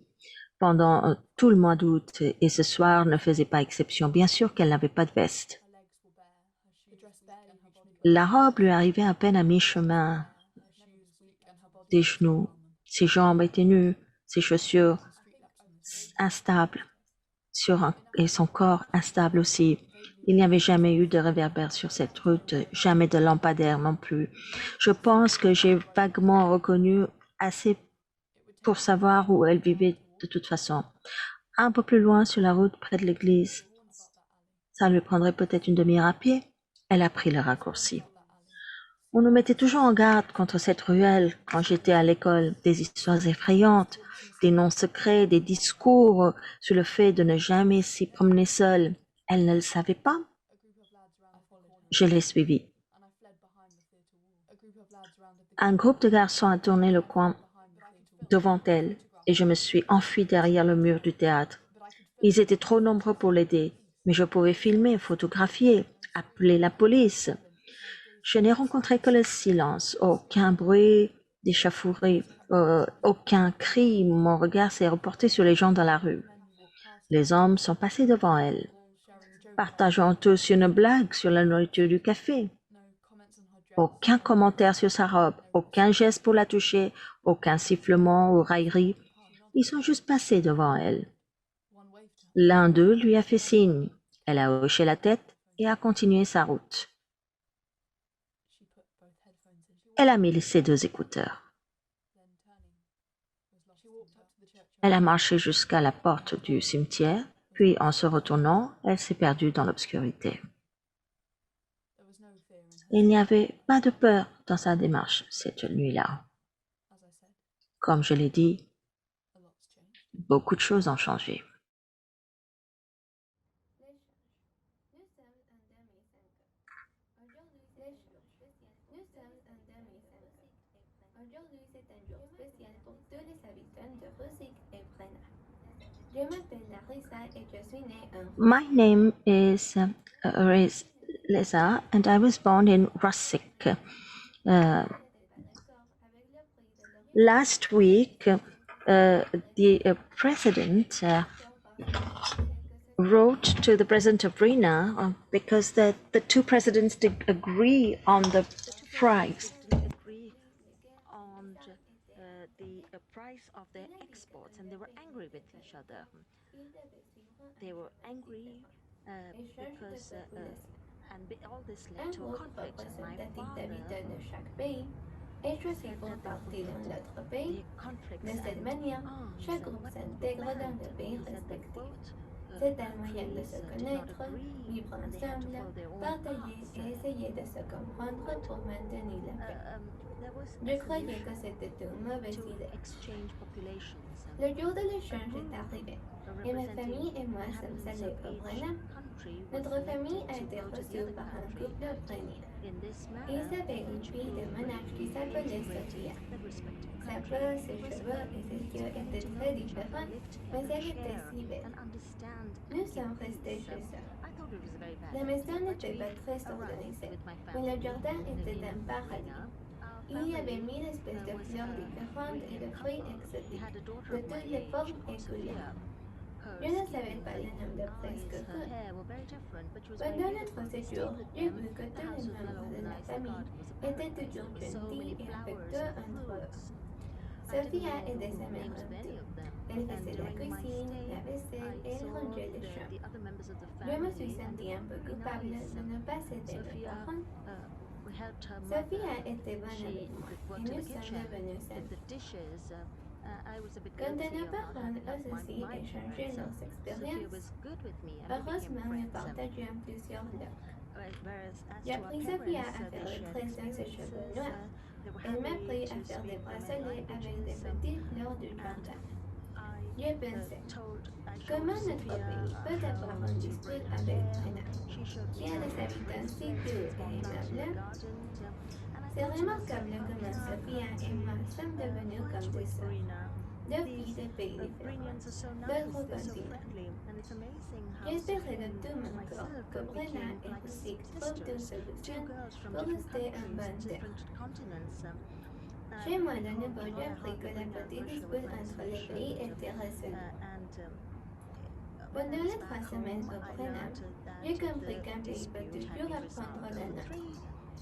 pendant tout le mois d'août et ce soir ne faisait pas exception. Bien sûr qu'elle n'avait pas de veste. La robe lui arrivait à peine à mi-chemin des genoux. Ses jambes étaient nues, ses chaussures instables et son corps instable aussi. Il n'y avait jamais eu de réverbère sur cette route, jamais de lampadaire non plus. Je pense que j'ai vaguement reconnu assez pour savoir où elle vivait de toute façon. Un peu plus loin sur la route près de l'église, Ça lui prendrait peut-être une demi-heure à pied. Elle a pris le raccourci. On nous mettait toujours en garde contre cette ruelle quand j'étais à l'école, des histoires effrayantes, des noms secrets, des discours sur le fait de ne jamais s'y promener seule. Elle ne le savait pas. Je l'ai suivie. Un groupe de garçons a tourné le coin devant elle et je me suis enfuie derrière le mur du théâtre. Ils étaient trop nombreux pour l'aider, mais je pouvais filmer, photographier, appeler la police. Je n'ai rencontré que le silence, aucun bruit d'échauffourée, aucun cri. Mon regard s'est reporté sur les gens dans la rue. Les hommes sont passés devant elle, partageant tous une blague sur la nourriture du café. Aucun commentaire sur sa robe, aucun geste pour la toucher, aucun sifflement ou raillerie. Ils sont juste passés devant elle. L'un d'eux lui a fait signe. Elle a hoché la tête et a continué sa route. Elle a mis ses 2 écouteurs. Elle a marché jusqu'à la porte du cimetière, puis en se retournant, elle s'est perdue dans l'obscurité. Il n'y avait pas de peur dans sa démarche cette nuit-là. Comme je l'ai dit, beaucoup de choses ont changé. Aujourd'hui, c'est un jour spécial pour tous les habitants de Rusick et Brenna. Je m'appelle Larissa et je suis née en My name is Lisa, and I was born in Rusick. Last week, the president wrote to the president of Brina because the 2 presidents did agree on the price. The price of their exports, and they were angry with each other. They were angry because all this un led to a groupe conflict. And my représentatif father d'habitants de chaque pays est choisi pour partir dans l'autre pays. De cette manière, chaque groupe s'intègre dans le pays respectif. C'est un moyen de se connaître, vivre ensemble, partager et essayer de se comprendre pour maintenir la paix. Je croyais que c'était une mauvaise idée. Le jour de l'échange est arrivé, et ma famille et moi sommes allés au Brenna. Notre famille a été reçue par un couple brénien. Ils avaient une fille de mon âge qui s'appelait Sophia. Sa peau, ses cheveux et ses yeux étaient très différents, mais elle était si belle. Nous sommes restés chez eux. La maison n'était pas très organisée, mais le jardin était un paradis. Il y avait 1000 espèces de fleurs différentes et de fruits exotiques, de toutes les formes et couleurs. Je ne savais pas le nom de presque tout. Pendant notre séjour, j'ai vu que tous les membres de la famille étaient toujours gentils et affectueux entre eux. Sophia aidait sa mère en tout. Elle faisait la cuisine, la vaisselle et elle rangeait les chambres. Je me suis sentie un peu coupable de ne pas aider mes parents. Sophia était bonne avec moi et nous sommes devenus amis. Quand nos parents eux aussi échangeaient leurs expériences, heureusement nous partagions plusieurs leurs. J'ai appris Sophia à faire le tresse dans ses cheveux noirs. Elle m'a appris à faire des bracelets avec des petites fleurs du jardin. J'ai pensé, comment notre pays peut avoir une dispute avec Brenna, qui a des habitants si doux et aimables? C'est remarquable comment Sophia et moi sommes devenus comme des sœurs, 2 filles de pays différents, d'autres continents. J'espérais de tout mon corps que Brenna et Rusick trouvent une solution pour rester en bonne terre. Chez moi, de nouveau, j'ai appris que la petite dispute entre les pays était résolue. Pendant les 3 semaines au Brenna, j'ai compris qu'un pays peut toujours apprendre le nôtre.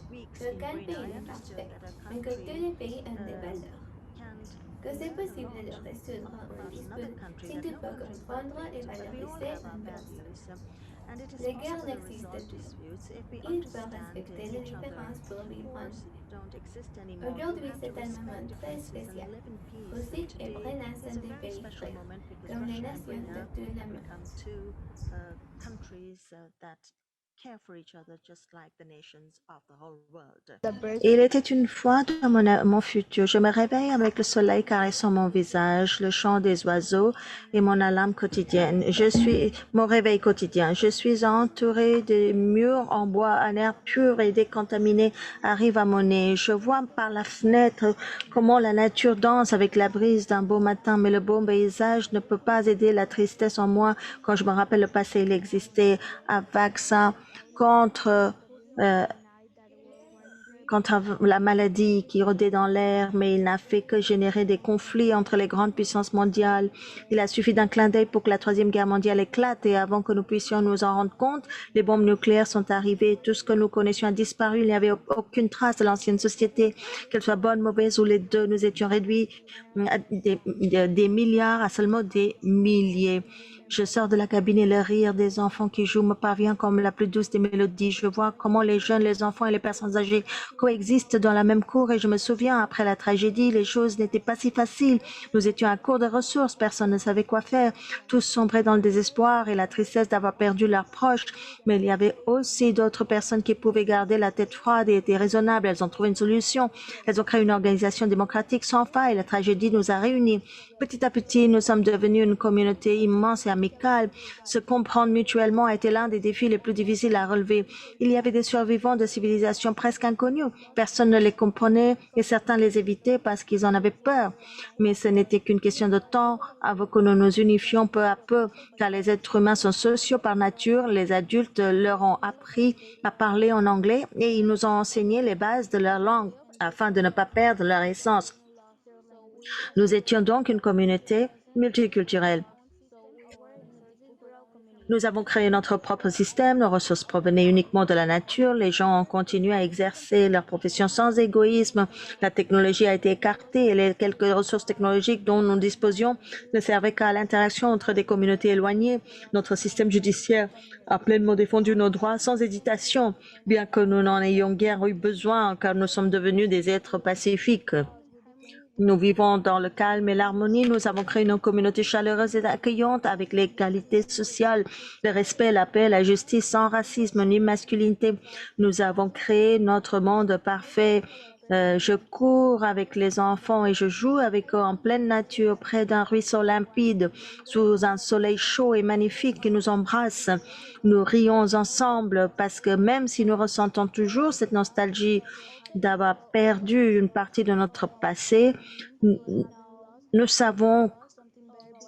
Qu'aucun pays n'est parfait, mais que tous les pays ont des valeurs. Que c'est possible de résoudre une dispute si tu peux comprendre et valoriser une personne. Les guerres n'existent plus. Il faut respecter les différences pour vivre. Aujourd'hui, c'est un moment très spécial. Aussi, Ukraine est des pays frères, comme les nations de tout le monde. Il était une fois dans mon futur. Je me réveille avec le soleil caressant mon visage, le chant des oiseaux et mon alarme quotidienne. Mon réveil quotidien. Je suis entourée de murs en bois. Un air pur et décontaminé arrive à mon nez. Je vois par la fenêtre comment la nature danse avec la brise d'un beau matin, mais le beau paysage ne peut pas aider la tristesse en moi. Quand je me rappelle le passé, il existait un vaccin contre la maladie qui rôdait dans l'air, mais il n'a fait que générer des conflits entre les grandes puissances mondiales. Il a suffi d'un clin d'œil pour que la Troisième Guerre mondiale éclate et avant que nous puissions nous en rendre compte, les bombes nucléaires sont arrivées. Tout ce que nous connaissions a disparu. Il n'y avait aucune trace de l'ancienne société, qu'elle soit bonne, mauvaise ou les deux. Nous étions réduits à des milliards à seulement des milliers. Je sors de la cabine et le rire des enfants qui jouent me parvient comme la plus douce des mélodies. Je vois comment les jeunes, les enfants et les personnes âgées coexistent dans la même cour et je me souviens, après la tragédie, les choses n'étaient pas si faciles. Nous étions à court de ressources, personne ne savait quoi faire. Tous sombraient dans le désespoir et la tristesse d'avoir perdu leurs proches. Mais il y avait aussi d'autres personnes qui pouvaient garder la tête froide et étaient raisonnables. Elles ont trouvé une solution. Elles ont créé une organisation démocratique sans faille. La tragédie nous a réunis. Petit à petit, nous sommes devenus une communauté immense et amicale. Se comprendre mutuellement a été l'un des défis les plus difficiles à relever. Il y avait des survivants de civilisations presque inconnues. Personne ne les comprenait et certains les évitaient parce qu'ils en avaient peur. Mais ce n'était qu'une question de temps avant que nous nous unifions peu à peu, car les êtres humains sont sociaux par nature. Les adultes leur ont appris à parler en anglais et ils nous ont enseigné les bases de leur langue afin de ne pas perdre leur essence. Nous étions donc une communauté multiculturelle. Nous avons créé notre propre système, nos ressources provenaient uniquement de la nature, les gens ont continué à exercer leur profession sans égoïsme, la technologie a été écartée et les quelques ressources technologiques dont nous disposions ne servaient qu'à l'interaction entre des communautés éloignées. Notre système judiciaire a pleinement défendu nos droits sans hésitation, bien que nous n'en ayons guère eu besoin car nous sommes devenus des êtres pacifiques. Nous vivons dans le calme et l'harmonie. Nous avons créé une communauté chaleureuse et accueillante avec l'égalité sociale, le respect, la paix, la justice, sans racisme ni masculinité. Nous avons créé notre monde parfait. Je cours avec les enfants et je joue avec eux en pleine nature, près d'un ruisseau limpide, sous un soleil chaud et magnifique qui nous embrasse. Nous rions ensemble parce que même si nous ressentons toujours cette nostalgie d'avoir perdu une partie de notre passé, nous savons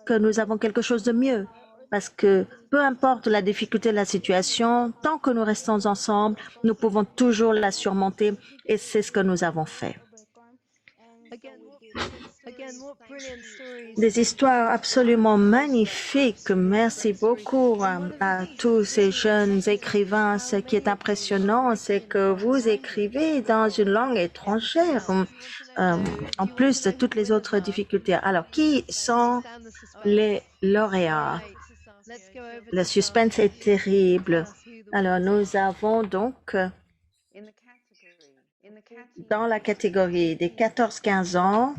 que nous avons quelque chose de mieux. Parce que peu importe la difficulté de la situation, tant que nous restons ensemble, nous pouvons toujours la surmonter et c'est ce que nous avons fait. Des histoires absolument magnifiques. Merci beaucoup à tous ces jeunes écrivains. Ce qui est impressionnant, c'est que vous écrivez dans une langue étrangère, en plus de toutes les autres difficultés. Alors, qui sont les lauréats? Le suspense est terrible. Alors, nous avons donc, dans la catégorie des 14-15 ans,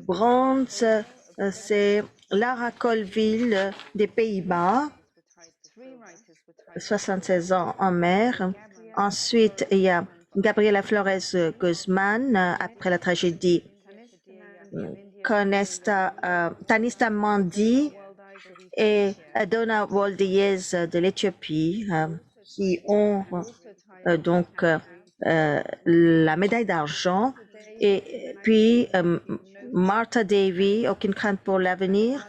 bronze, c'est Lara Colville des Pays-Bas, 76 ans en mer. Ensuite, il y a Gabriela Flores Guzman, après la tragédie. Tanista Mandi et Donna Woldiyez de l'Éthiopie, qui ont donc la médaille d'argent. Et puis Martha Davy, Aucune crainte pour l'avenir,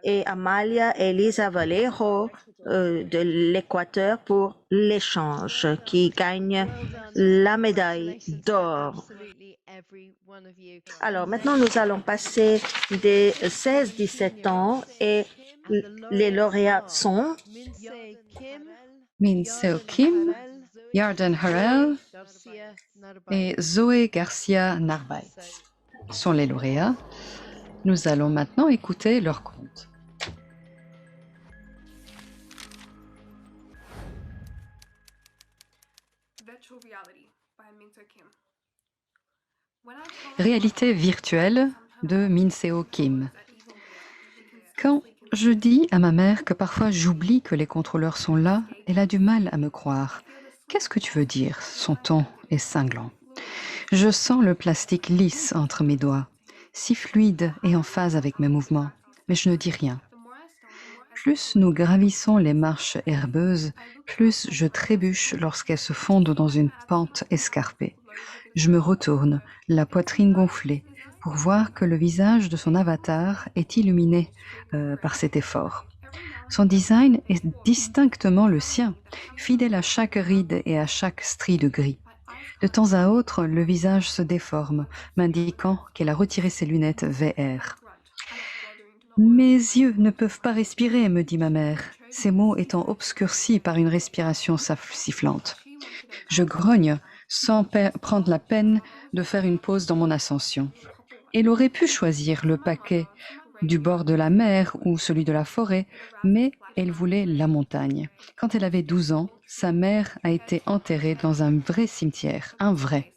et Amalia Elisa Valero de l'Équateur pour l'échange, qui gagne la médaille d'or. Alors maintenant, nous allons passer des 16-17 ans et les lauréats sont Min Seo Kim, Yarden Harel et Zoé Garcia Narvaez sont les lauréats. Nous allons maintenant écouter leurs contes. Réalité virtuelle de Min Seo Kim. Quand je dis à ma mère que parfois j'oublie que les contrôleurs sont là, elle a du mal à me croire. Qu'est-ce que tu veux dire? Son ton est cinglant. Je sens le plastique lisse entre mes doigts, si fluide et en phase avec mes mouvements, mais je ne dis rien. Plus nous gravissons les marches herbeuses, plus je trébuche lorsqu'elles se fondent dans une pente escarpée. Je me retourne, la poitrine gonflée, pour voir que le visage de son avatar est illuminé par cet effort. Son design est distinctement le sien, fidèle à chaque ride et à chaque strie de gris. De temps à autre, le visage se déforme, m'indiquant qu'elle a retiré ses lunettes VR. Mes yeux ne peuvent pas respirer, me dit ma mère, ces mots étant obscurcis par une respiration sifflante. Je grogne sans prendre la peine de faire une pause dans mon ascension. Elle aurait pu choisir le paquet du bord de la mer ou celui de la forêt, mais elle voulait la montagne. Quand elle avait 12 ans, sa mère a été enterrée dans un vrai cimetière, un vrai.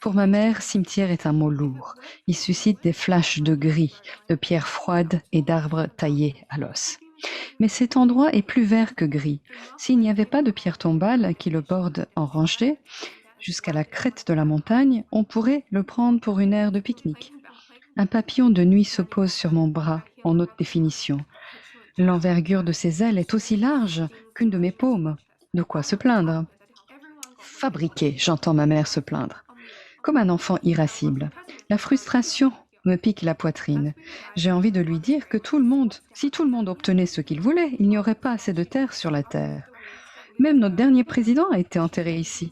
Pour ma mère, cimetière est un mot lourd. Il suscite des flashs de gris, de pierres froides et d'arbres taillés à l'os. Mais cet endroit est plus vert que gris. S'il n'y avait pas de pierre tombale qui le borde en rangée, jusqu'à la crête de la montagne, on pourrait le prendre pour une aire de pique-nique. Un papillon de nuit se pose sur mon bras en haute définition. L'envergure de ses ailes est aussi large qu'une de mes paumes. De quoi se plaindre? Fabriqué, j'entends ma mère se plaindre. Comme un enfant irascible. La frustration me pique la poitrine. J'ai envie de lui dire que si tout le monde obtenait ce qu'il voulait, il n'y aurait pas assez de terre sur la terre. Même notre dernier président a été enterré ici.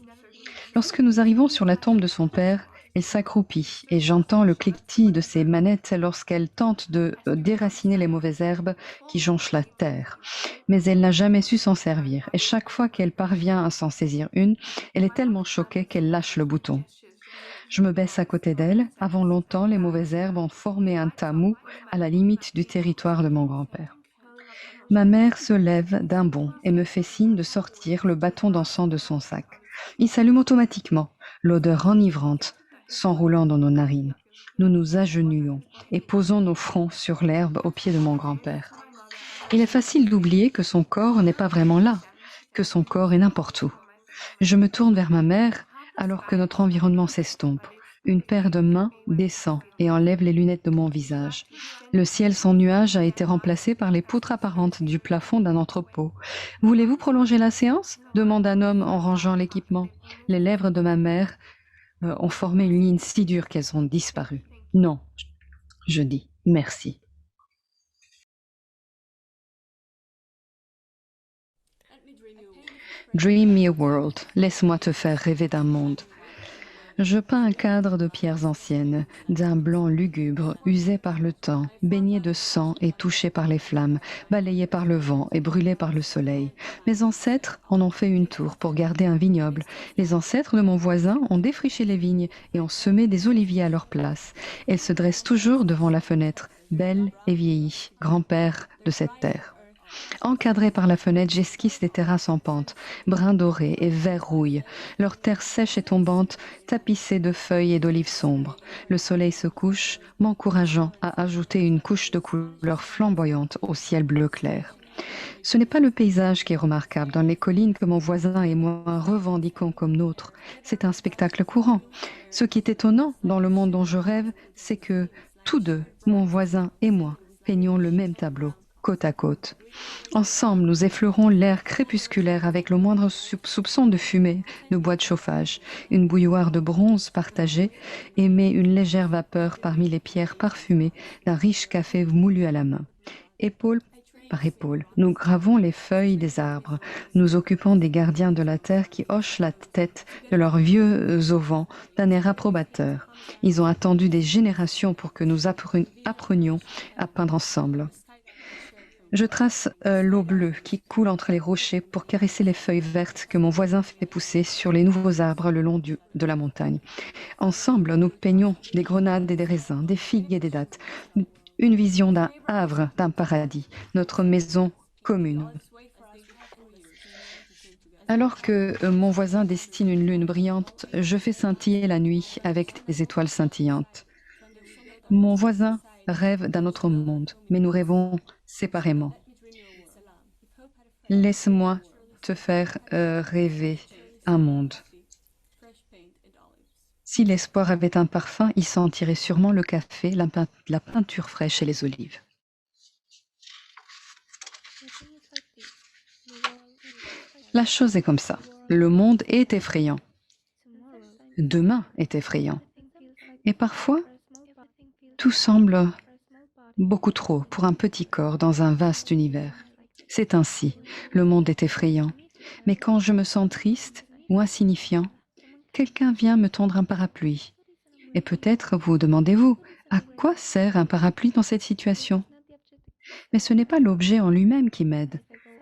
Lorsque nous arrivons sur la tombe de son père, elle s'accroupit et j'entends le cliquetis de ses manettes lorsqu'elle tente de déraciner les mauvaises herbes qui jonchent la terre. Mais elle n'a jamais su s'en servir et chaque fois qu'elle parvient à s'en saisir une, elle est tellement choquée qu'elle lâche le bouton. Je me baisse à côté d'elle. Avant longtemps, les mauvaises herbes ont formé un tas mou à la limite du territoire de mon grand-père. Ma mère se lève d'un bond et me fait signe de sortir le bâton d'encens de son sac. Il s'allume automatiquement, l'odeur enivrante s'enroulant dans nos narines. Nous nous agenouillons et posons nos fronts sur l'herbe au pied de mon grand-père. Il est facile d'oublier que son corps n'est pas vraiment là, que son corps est n'importe où. Je me tourne vers ma mère alors que notre environnement s'estompe. Une paire de mains descend et enlève les lunettes de mon visage. Le ciel sans nuages a été remplacé par les poutres apparentes du plafond d'un entrepôt. « Voulez-vous prolonger la séance ?» demande un homme en rangeant l'équipement. Les lèvres de ma mère ont formé une ligne si dure qu'elles ont disparu. « Non », je dis, « merci ». Dream me a world, laisse-moi te faire rêver d'un monde. Je peins un cadre de pierres anciennes, d'un blanc lugubre, usé par le temps, baigné de sang et touché par les flammes, balayé par le vent et brûlé par le soleil. Mes ancêtres en ont fait une tour pour garder un vignoble. Les ancêtres de mon voisin ont défriché les vignes et ont semé des oliviers à leur place. Elles se dressent toujours devant la fenêtre, belles et vieillies, grand-père de cette terre. Encadrés par la fenêtre, j'esquisse des terrasses en pente, brun doré et vert rouille, leur terre sèche et tombante, tapissée de feuilles et d'olives sombres. Le soleil se couche, m'encourageant à ajouter une couche de couleur flamboyante au ciel bleu clair. Ce n'est pas le paysage qui est remarquable dans les collines que mon voisin et moi revendiquons comme nôtres. C'est un spectacle courant. Ce qui est étonnant dans le monde dont je rêve, c'est que tous deux, mon voisin et moi, peignons le même tableau, côte à côte. Ensemble, nous effleurons l'air crépusculaire avec le moindre soupçon de fumée de bois de chauffage. Une bouilloire de bronze partagée émet une légère vapeur parmi les pierres parfumées d'un riche café moulu à la main. Épaule par épaule, nous gravons les feuilles des arbres, nous occupons des gardiens de la terre qui hochent la tête de leurs vieux auvents d'un air approbateur. Ils ont attendu des générations pour que nous apprenions à peindre ensemble. Je trace l'eau bleue qui coule entre les rochers pour caresser les feuilles vertes que mon voisin fait pousser sur les nouveaux arbres le long de la montagne. Ensemble, nous peignons des grenades et des raisins, des figues et des dattes. Une vision d'un havre, d'un paradis, notre maison commune. Alors que mon voisin destine une lune brillante, je fais scintiller la nuit avec des étoiles scintillantes. Mon voisin rêve d'un autre monde, mais nous rêvons séparément. Laisse-moi te faire rêver un monde. Si l'espoir avait un parfum, il sentirait sûrement le café, la peinture fraîche et les olives. La chose est comme ça. Le monde est effrayant. Demain est effrayant. Et parfois, tout semble beaucoup trop pour un petit corps dans un vaste univers. C'est ainsi, le monde est effrayant. Mais quand je me sens triste ou insignifiant, quelqu'un vient me tendre un parapluie. Et peut-être vous demandez-vous, à quoi sert un parapluie dans cette situation? Mais ce n'est pas l'objet en lui-même qui m'aide,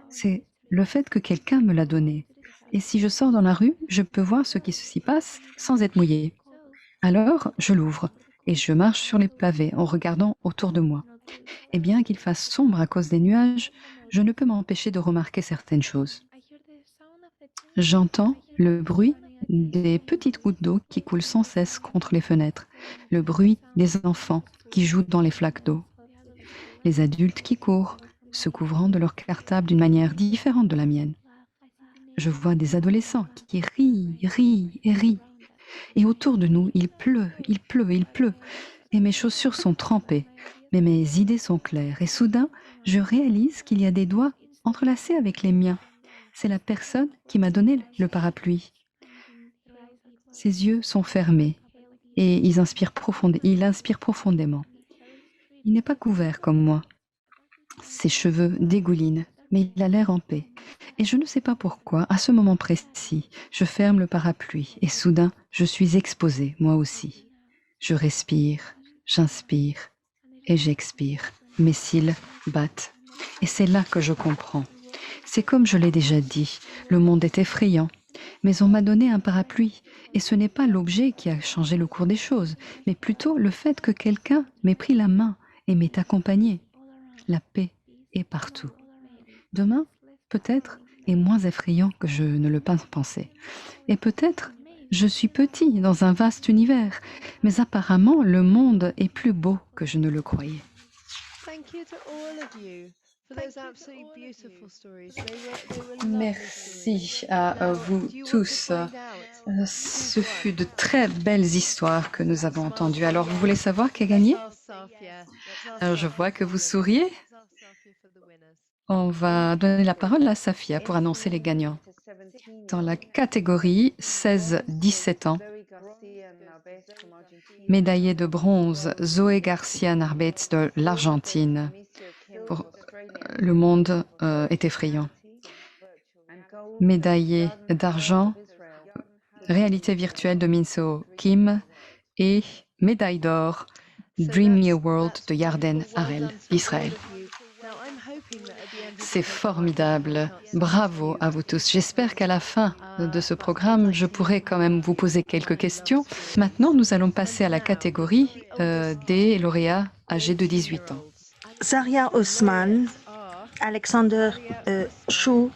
c'est le fait que quelqu'un me l'a donné. Et si je sors dans la rue, je peux voir ce qui s'y passe sans être mouillé. Alors, je l'ouvre et je marche sur les pavés en regardant autour de moi. Et bien qu'il fasse sombre à cause des nuages, je ne peux m'empêcher de remarquer certaines choses. J'entends le bruit des petites gouttes d'eau qui coulent sans cesse contre les fenêtres, le bruit des enfants qui jouent dans les flaques d'eau, les adultes qui courent, se couvrant de leur cartable d'une manière différente de la mienne. Je vois des adolescents qui rient et rient. Et autour de nous, il pleut, et mes chaussures sont trempées, mais mes idées sont claires. Et soudain, je réalise qu'il y a des doigts entrelacés avec les miens. C'est la personne qui m'a donné le parapluie. Ses yeux sont fermés et il inspire profondément. Il n'est pas couvert comme moi. Ses cheveux dégoulinent, mais il a l'air en paix. Et je ne sais pas pourquoi, à ce moment précis, je ferme le parapluie et soudain, je suis exposée, moi aussi. Je respire, j'inspire et j'expire. Mes cils battent. Et c'est là que je comprends. C'est comme je l'ai déjà dit, le monde est effrayant. Mais on m'a donné un parapluie, et ce n'est pas l'objet qui a changé le cours des choses, mais plutôt le fait que quelqu'un m'ait pris la main et m'ait accompagné. La paix est partout. Demain, peut-être, est moins effrayant que je ne le pensais. Et peut-être, je suis petit dans un vaste univers, mais apparemment, le monde est plus beau que je ne le croyais. Merci à vous tous. Ce fut de très belles histoires que nous avons entendues. Alors, vous voulez savoir qui a gagné? Alors, je vois que vous souriez. On va donner la parole à Safia pour annoncer les gagnants. Dans la catégorie 16-17 ans, médaillée de bronze, Zoé Garcia Narbets de l'Argentine. Pour Le monde est effrayant. Médaillée d'argent, réalité virtuelle de Minso Kim et médaille d'or, Dream Me a World de Yarden Harel d'Israël. C'est formidable. Bravo à vous tous. J'espère qu'à la fin de ce programme, je pourrai quand même vous poser quelques questions. Maintenant, nous allons passer à la catégorie des lauréats âgés de 18 ans. Zaria Osman, Alexander Chou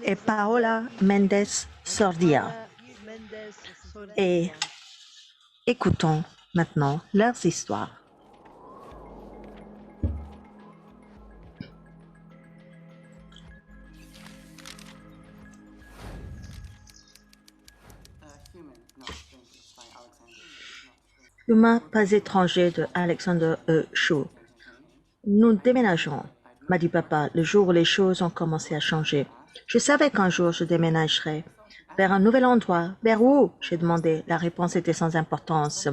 et Paola Mendes Sordia. Et écoutons maintenant leurs histoires. Humain pas étranger de Alexander Chou. Nous déménagerons, m'a dit papa, le jour où les choses ont commencé à changer. Je savais qu'un jour je déménagerais. Vers un nouvel endroit. Vers où? J'ai demandé. La réponse était sans importance.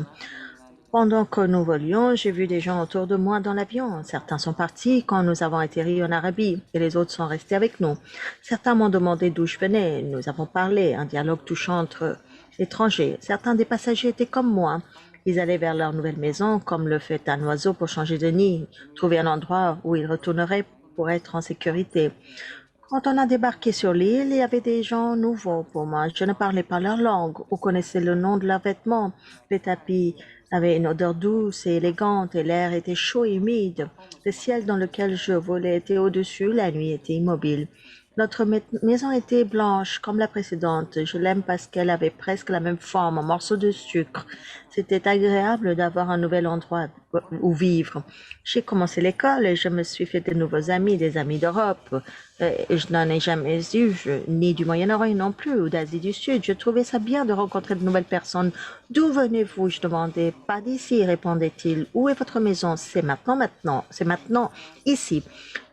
Pendant que nous volions, j'ai vu des gens autour de moi dans l'avion. Certains sont partis quand nous avons atterri en Arabie et les autres sont restés avec nous. Certains m'ont demandé d'où je venais. Nous avons parlé, un dialogue touchant entre étrangers. Certains des passagers étaient comme moi. Ils allaient vers leur nouvelle maison, comme le fait un oiseau pour changer de nid, trouver un endroit où ils retourneraient pour être en sécurité. Quand on a débarqué sur l'île, il y avait des gens nouveaux pour moi. Je ne parlais pas leur langue ou connaissais le nom de leurs vêtements. Les tapis avaient une odeur douce et élégante et l'air était chaud et humide. Le ciel dans lequel je volais était au-dessus, la nuit était immobile. Notre maison était blanche comme la précédente. Je l'aime parce qu'elle avait presque la même forme, un morceau de sucre. C'était agréable d'avoir un nouvel endroit où vivre. J'ai commencé l'école et je me suis fait de nouveaux amis, des amis d'Europe. Et je n'en ai jamais eu, ni du Moyen-Orient non plus, ou d'Asie du Sud. Je trouvais ça bien de rencontrer de nouvelles personnes. D'où venez-vous? Je demandais. Pas d'ici, répondait-il. Où est votre maison? C'est maintenant, c'est maintenant, ici.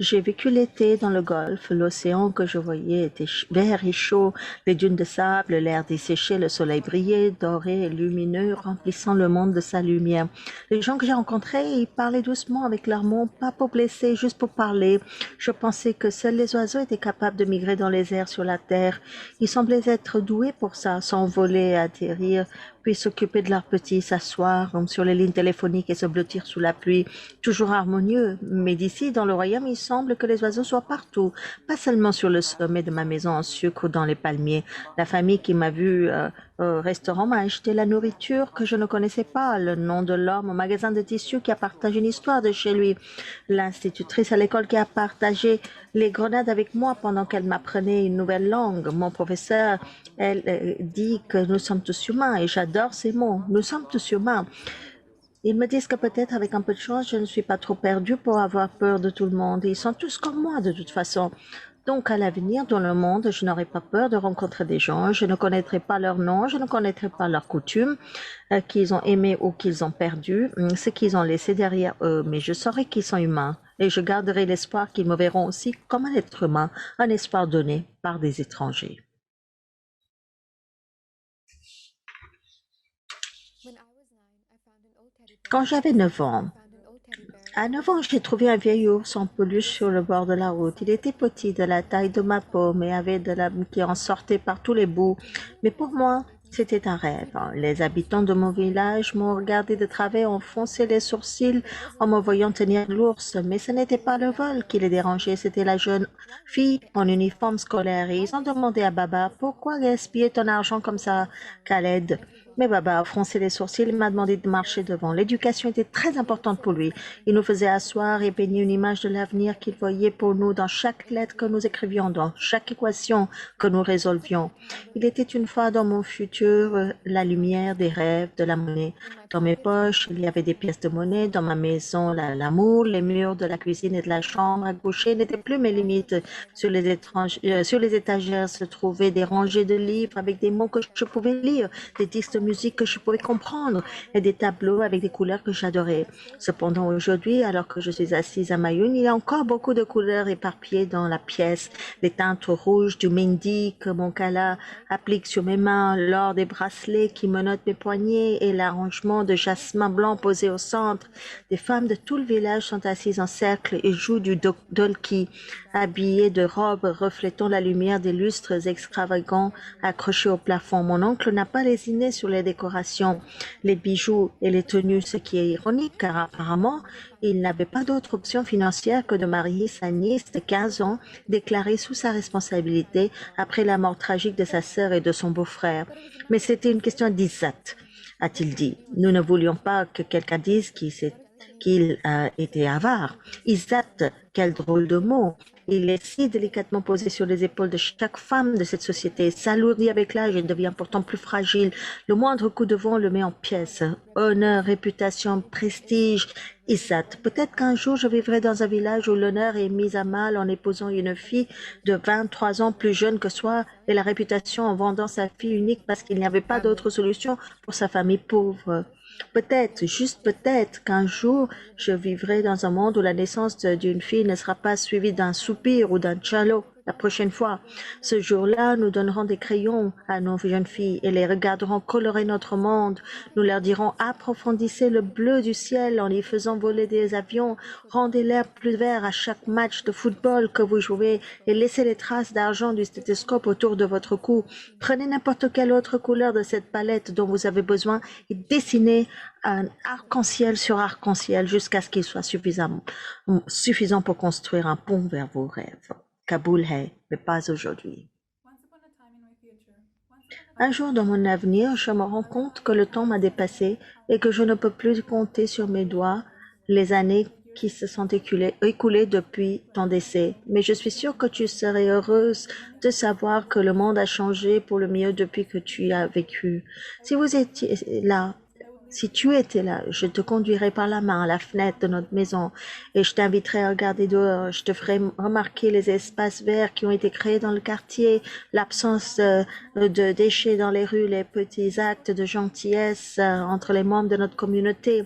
J'ai vécu l'été dans le golfe. L'océan que je voyais était vert et chaud, les dunes de sable, l'air desséché, le soleil brillait, doré et lumineux, remplissant le monde de sa lumière. Les gens que j'ai rencontrés, ils parlaient doucement avec leurs mots, pas pour blesser, juste pour parler. Je pensais que seuls les oiseaux étaient capables de migrer dans les airs sur la terre. Ils semblaient être doués pour ça, s'envoler, atterrir, puis s'occuper de leurs petits, s'asseoir sur les lignes téléphoniques et se blottir sous la pluie. Toujours harmonieux. Mais d'ici, dans le royaume, il semble que les oiseaux soient partout, pas seulement sur le sommet de ma maison en sucre ou dans les palmiers. La famille qui m'a vue au restaurant m'a acheté la nourriture que je ne connaissais pas, le nom de l'homme au magasin de tissus qui a partagé une histoire de chez lui, l'institutrice à l'école qui a partagé les grenades avec moi pendant qu'elle m'apprenait une nouvelle langue. Mon professeur, elle dit que nous sommes tous humains et j'adore ces mots. Nous sommes tous humains. Ils me disent que peut-être avec un peu de chance, je ne suis pas trop perdue pour avoir peur de tout le monde. Ils sont tous comme moi de toute façon. Donc à l'avenir, dans le monde, je n'aurai pas peur de rencontrer des gens. Je ne connaîtrai pas leur nom, je ne connaîtrai pas leurs coutumes, qu'ils ont aimé ou qu'ils ont perdu, ce qu'ils ont laissé derrière eux. Mais je saurai qu'ils sont humains et je garderai l'espoir qu'ils me verront aussi comme un être humain, un espoir donné par des étrangers. Quand j'avais 9 ans, à 9 ans, j'ai trouvé un vieil ours en peluche sur le bord de la route. Il était petit, de la taille de ma paume et avait de la qui en sortait par tous les bouts. Mais pour moi, c'était un rêve. Les habitants de mon village m'ont regardé de travers, ont foncé les sourcils en me voyant tenir l'ours. Mais ce n'était pas le vol qui les dérangeait, c'était la jeune fille en uniforme scolaire. Et ils ont demandé à Baba, pourquoi gaspiller ton argent comme ça, Khaled? Mais Baba a froncé les sourcils et m'a demandé de marcher devant. L'éducation était très importante pour lui. Il nous faisait asseoir et peigner une image de l'avenir qu'il voyait pour nous dans chaque lettre que nous écrivions, dans chaque équation que nous résolvions. Il était une fois dans mon futur la lumière des rêves, de la monnaie. Dans mes poches, il y avait des pièces de monnaie. Dans ma maison, l'amour, les murs de la cuisine et de la chambre à gaucher n'étaient plus mes limites. Sur les étagères se trouvaient des rangées de livres avec des mots que je pouvais lire, des disques de musique que je pouvais comprendre et des tableaux avec des couleurs que j'adorais. Cependant, aujourd'hui, alors que je suis assise à Mayune, il y a encore beaucoup de couleurs éparpillées dans la pièce. Les teintes rouges du mehndi que mon kala applique sur mes mains, l'or des bracelets qui menottent mes poignets et l'arrangement de jasmin blanc posé au centre. Des femmes de tout le village sont assises en cercle et jouent du dolki, habillées de robes reflétant la lumière des lustres extravagants accrochés au plafond. Mon oncle n'a pas lésiné sur les décorations, les bijoux et les tenues, ce qui est ironique car apparemment, il n'avait pas d'autre option financière que de marier sa nièce de 15 ans, déclarée sous sa responsabilité après la mort tragique de sa sœur et de son beau-frère. Mais c'était une question d'Izzat, a-t-il dit. Nous ne voulions pas que quelqu'un dise qu'il était avare. Izzat, quel drôle de mot. Il est si délicatement posé sur les épaules de chaque femme de cette société, s'alourdit avec l'âge et devient pourtant plus fragile. Le moindre coup de vent le met en pièces. Honneur, réputation, prestige. Izzat, peut-être qu'un jour je vivrai dans un village où l'honneur est mis à mal en épousant une fille de 23 ans plus jeune que soi et la réputation en vendant sa fille unique parce qu'il n'y avait pas d'autre solution pour sa famille pauvre. Peut-être, juste peut-être, qu'un jour, je vivrai dans un monde où la naissance d'une fille ne sera pas suivie d'un soupir ou d'un tchalo. La prochaine fois, ce jour-là, nous donnerons des crayons à nos jeunes filles et les regarderons colorer notre monde. Nous leur dirons approfondissez le bleu du ciel en y faisant voler des avions, rendez l'air plus vert à chaque match de football que vous jouez et laissez les traces d'argent du stéthoscope autour de votre cou. Prenez n'importe quelle autre couleur de cette palette dont vous avez besoin et dessinez un arc-en-ciel sur arc-en-ciel jusqu'à ce qu'il soit suffisant pour construire un pont vers vos rêves. Kaboul est, mais pas aujourd'hui. Un jour dans mon avenir, je me rends compte que le temps m'a dépassé et que je ne peux plus compter sur mes doigts les années qui se sont écoulés depuis ton décès. Mais je suis sûre que tu serais heureuse de savoir que le monde a changé pour le mieux depuis que tu y as vécu. Si vous étiez là, si tu étais là, je te conduirais par la main à la fenêtre de notre maison et je t'inviterais à regarder dehors. Je te ferais remarquer les espaces verts qui ont été créés dans le quartier, l'absence de déchets dans les rues, les petits actes de gentillesse entre les membres de notre communauté.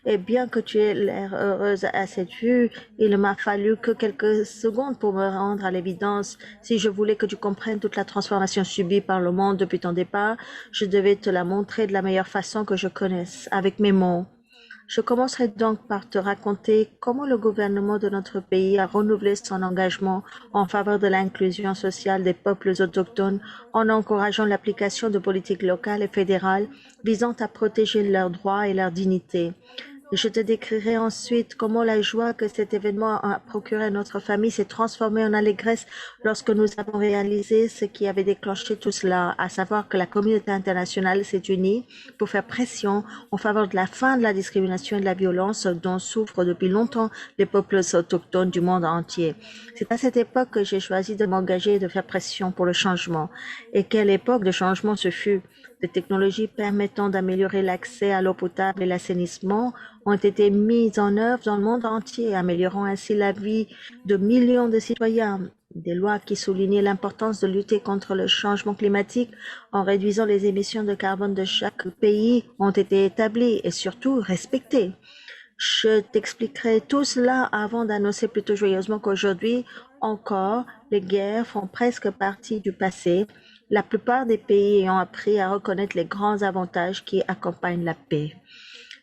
Et bien que tu aies l'air heureuse à cette vue, il ne m'a fallu que quelques secondes pour me rendre à l'évidence. Si je voulais que tu comprennes toute la transformation subie par le monde depuis ton départ, je devais te la montrer de la meilleure façon que je connaisse, avec mes mots. Je commencerai donc par te raconter comment le gouvernement de notre pays a renouvelé son engagement en faveur de l'inclusion sociale des peuples autochtones en encourageant l'application de politiques locales et fédérales visant à protéger leurs droits et leur dignité. Je te décrirai ensuite comment la joie que cet événement a procuré à notre famille s'est transformée en allégresse lorsque nous avons réalisé ce qui avait déclenché tout cela, à savoir que la communauté internationale s'est unie pour faire pression en faveur de la fin de la discrimination et de la violence dont souffrent depuis longtemps les peuples autochtones du monde entier. C'est à cette époque que j'ai choisi de m'engager et de faire pression pour le changement. Et quelle époque de changement ce fut! Les technologies permettant d'améliorer l'accès à l'eau potable et l'assainissement ont été mises en œuvre dans le monde entier, améliorant ainsi la vie de millions de citoyens. Des lois qui soulignaient l'importance de lutter contre le changement climatique en réduisant les émissions de carbone de chaque pays ont été établies et surtout respectées. Je t'expliquerai tout cela avant d'annoncer plutôt joyeusement qu'aujourd'hui encore, les guerres font presque partie du passé, la plupart des pays ayant appris à reconnaître les grands avantages qui accompagnent la paix.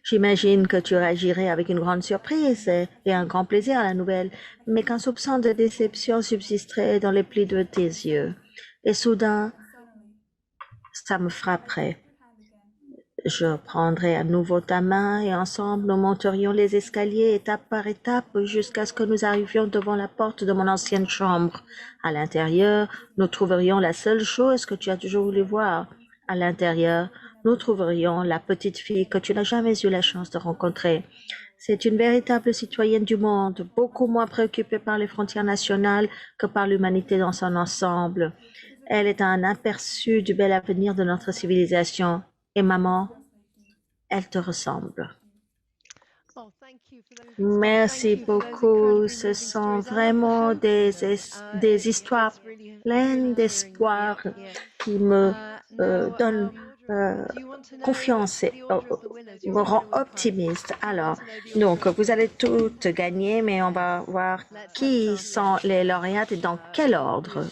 J'imagine que tu réagirais avec une grande surprise et un grand plaisir à la nouvelle, mais qu'un soupçon de déception subsisterait dans les plis de tes yeux. Et soudain, ça me frapperait. Je prendrai à nouveau ta main et ensemble nous monterions les escaliers étape par étape jusqu'à ce que nous arrivions devant la porte de mon ancienne chambre. À l'intérieur, nous trouverions la seule chose que tu as toujours voulu voir. À l'intérieur, nous trouverions la petite fille que tu n'as jamais eu la chance de rencontrer. C'est une véritable citoyenne du monde, beaucoup moins préoccupée par les frontières nationales que par l'humanité dans son ensemble. Elle est un aperçu du bel avenir de notre civilisation. Et maman, elle te ressemble. Merci beaucoup. Ce sont vraiment des histoires pleines d'espoir qui me donnent confiance et me rend optimiste. Alors, donc, vous allez toutes gagner, mais on va voir qui sont les lauréates et dans quel ordre.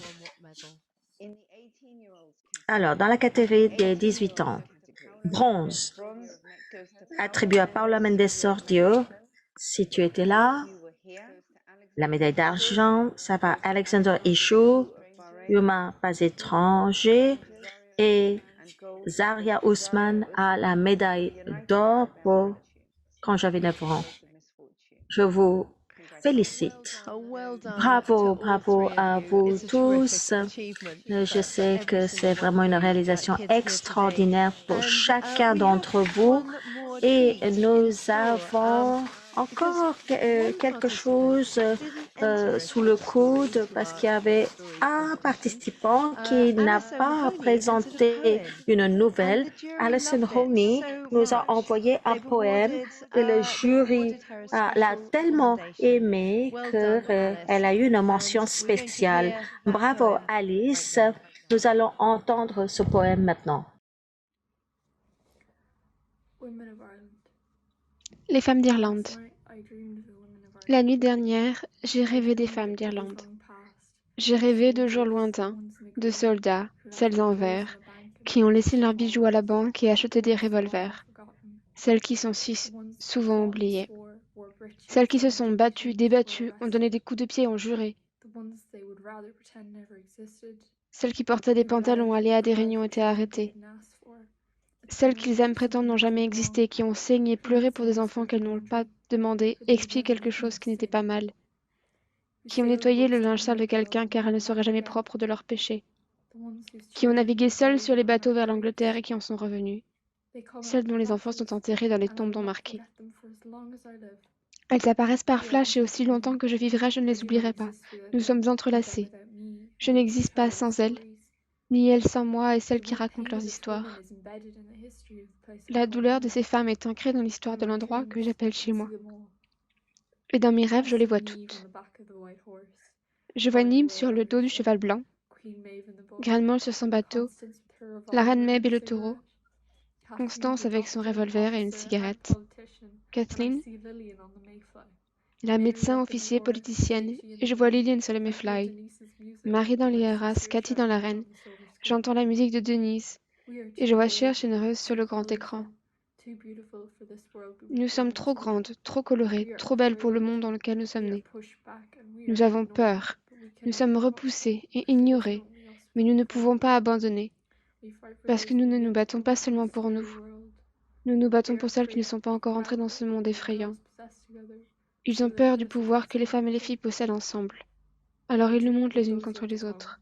Alors, dans la catégorie des 18 ans, bronze, attribué à Paula Mendes Sordio. Si tu étais là, la médaille d'argent, ça va à Alexander Ishou, Yuma Pas Étranger et Zaria Ousmane à la médaille d'or pour quand j'avais 9 ans. Je vous félicite. Bravo, bravo à vous tous. Je sais que c'est vraiment une réalisation extraordinaire pour chacun d'entre vous. Et nous avons encore quelque chose sous le coude parce qu'il y avait un participant qui n'a pas présenté une nouvelle. Alison Honey nous a envoyé un poème et le jury l'a tellement aimé qu'elle a eu une mention spéciale. Bravo Alice. Nous allons entendre ce poème maintenant. Les femmes d'Irlande. La nuit dernière, j'ai rêvé des femmes d'Irlande. J'ai rêvé de jours lointains, de soldats, celles en vert, qui ont laissé leurs bijoux à la banque et acheté des revolvers. Celles qui sont si souvent oubliées. Celles qui se sont battues, débattues, ont donné des coups de pied, ont juré. Celles qui portaient des pantalons, allaient à des réunions, étaient arrêtées. Celles qu'ils aiment prétendent n'ont jamais existé, qui ont saigné, pleuré pour des enfants qu'elles n'ont pas demandé, expié quelque chose qui n'était pas mal. Qui ont nettoyé le linge sale de quelqu'un car elle ne serait jamais propre de leurs péchés. Qui ont navigué seules sur les bateaux vers l'Angleterre et qui en sont revenus. Celles dont les enfants sont enterrés dans les tombes non marquées. Elles apparaissent par flash et aussi longtemps que je vivrai, je ne les oublierai pas. Nous sommes entrelacés. Je n'existe pas sans elles, ni elles sans moi et celles qui racontent leurs histoires. La douleur de ces femmes est ancrée dans l'histoire de l'endroit que j'appelle chez moi. Et dans mes rêves, je les vois toutes. Je vois Nîmes sur le dos du cheval blanc, Grandemont sur son bateau, la reine Maib et le taureau, Constance avec son revolver et une cigarette, Kathleen, la médecin officier politicienne, et je vois Lillian sur le Mayfly, Marie dans les Haras, Cathy dans l'arène. J'entends la musique de Denise, et je vois Cher généreuse sur le grand écran. Nous sommes trop grandes, trop colorées, trop belles pour le monde dans lequel nous sommes nés. Nous avons peur, nous sommes repoussés et ignorés, mais nous ne pouvons pas abandonner, parce que nous ne nous battons pas seulement pour nous. Nous nous battons pour celles qui ne sont pas encore entrées dans ce monde effrayant. Ils ont peur du pouvoir que les femmes et les filles possèdent ensemble. Alors ils nous montent les unes contre les autres.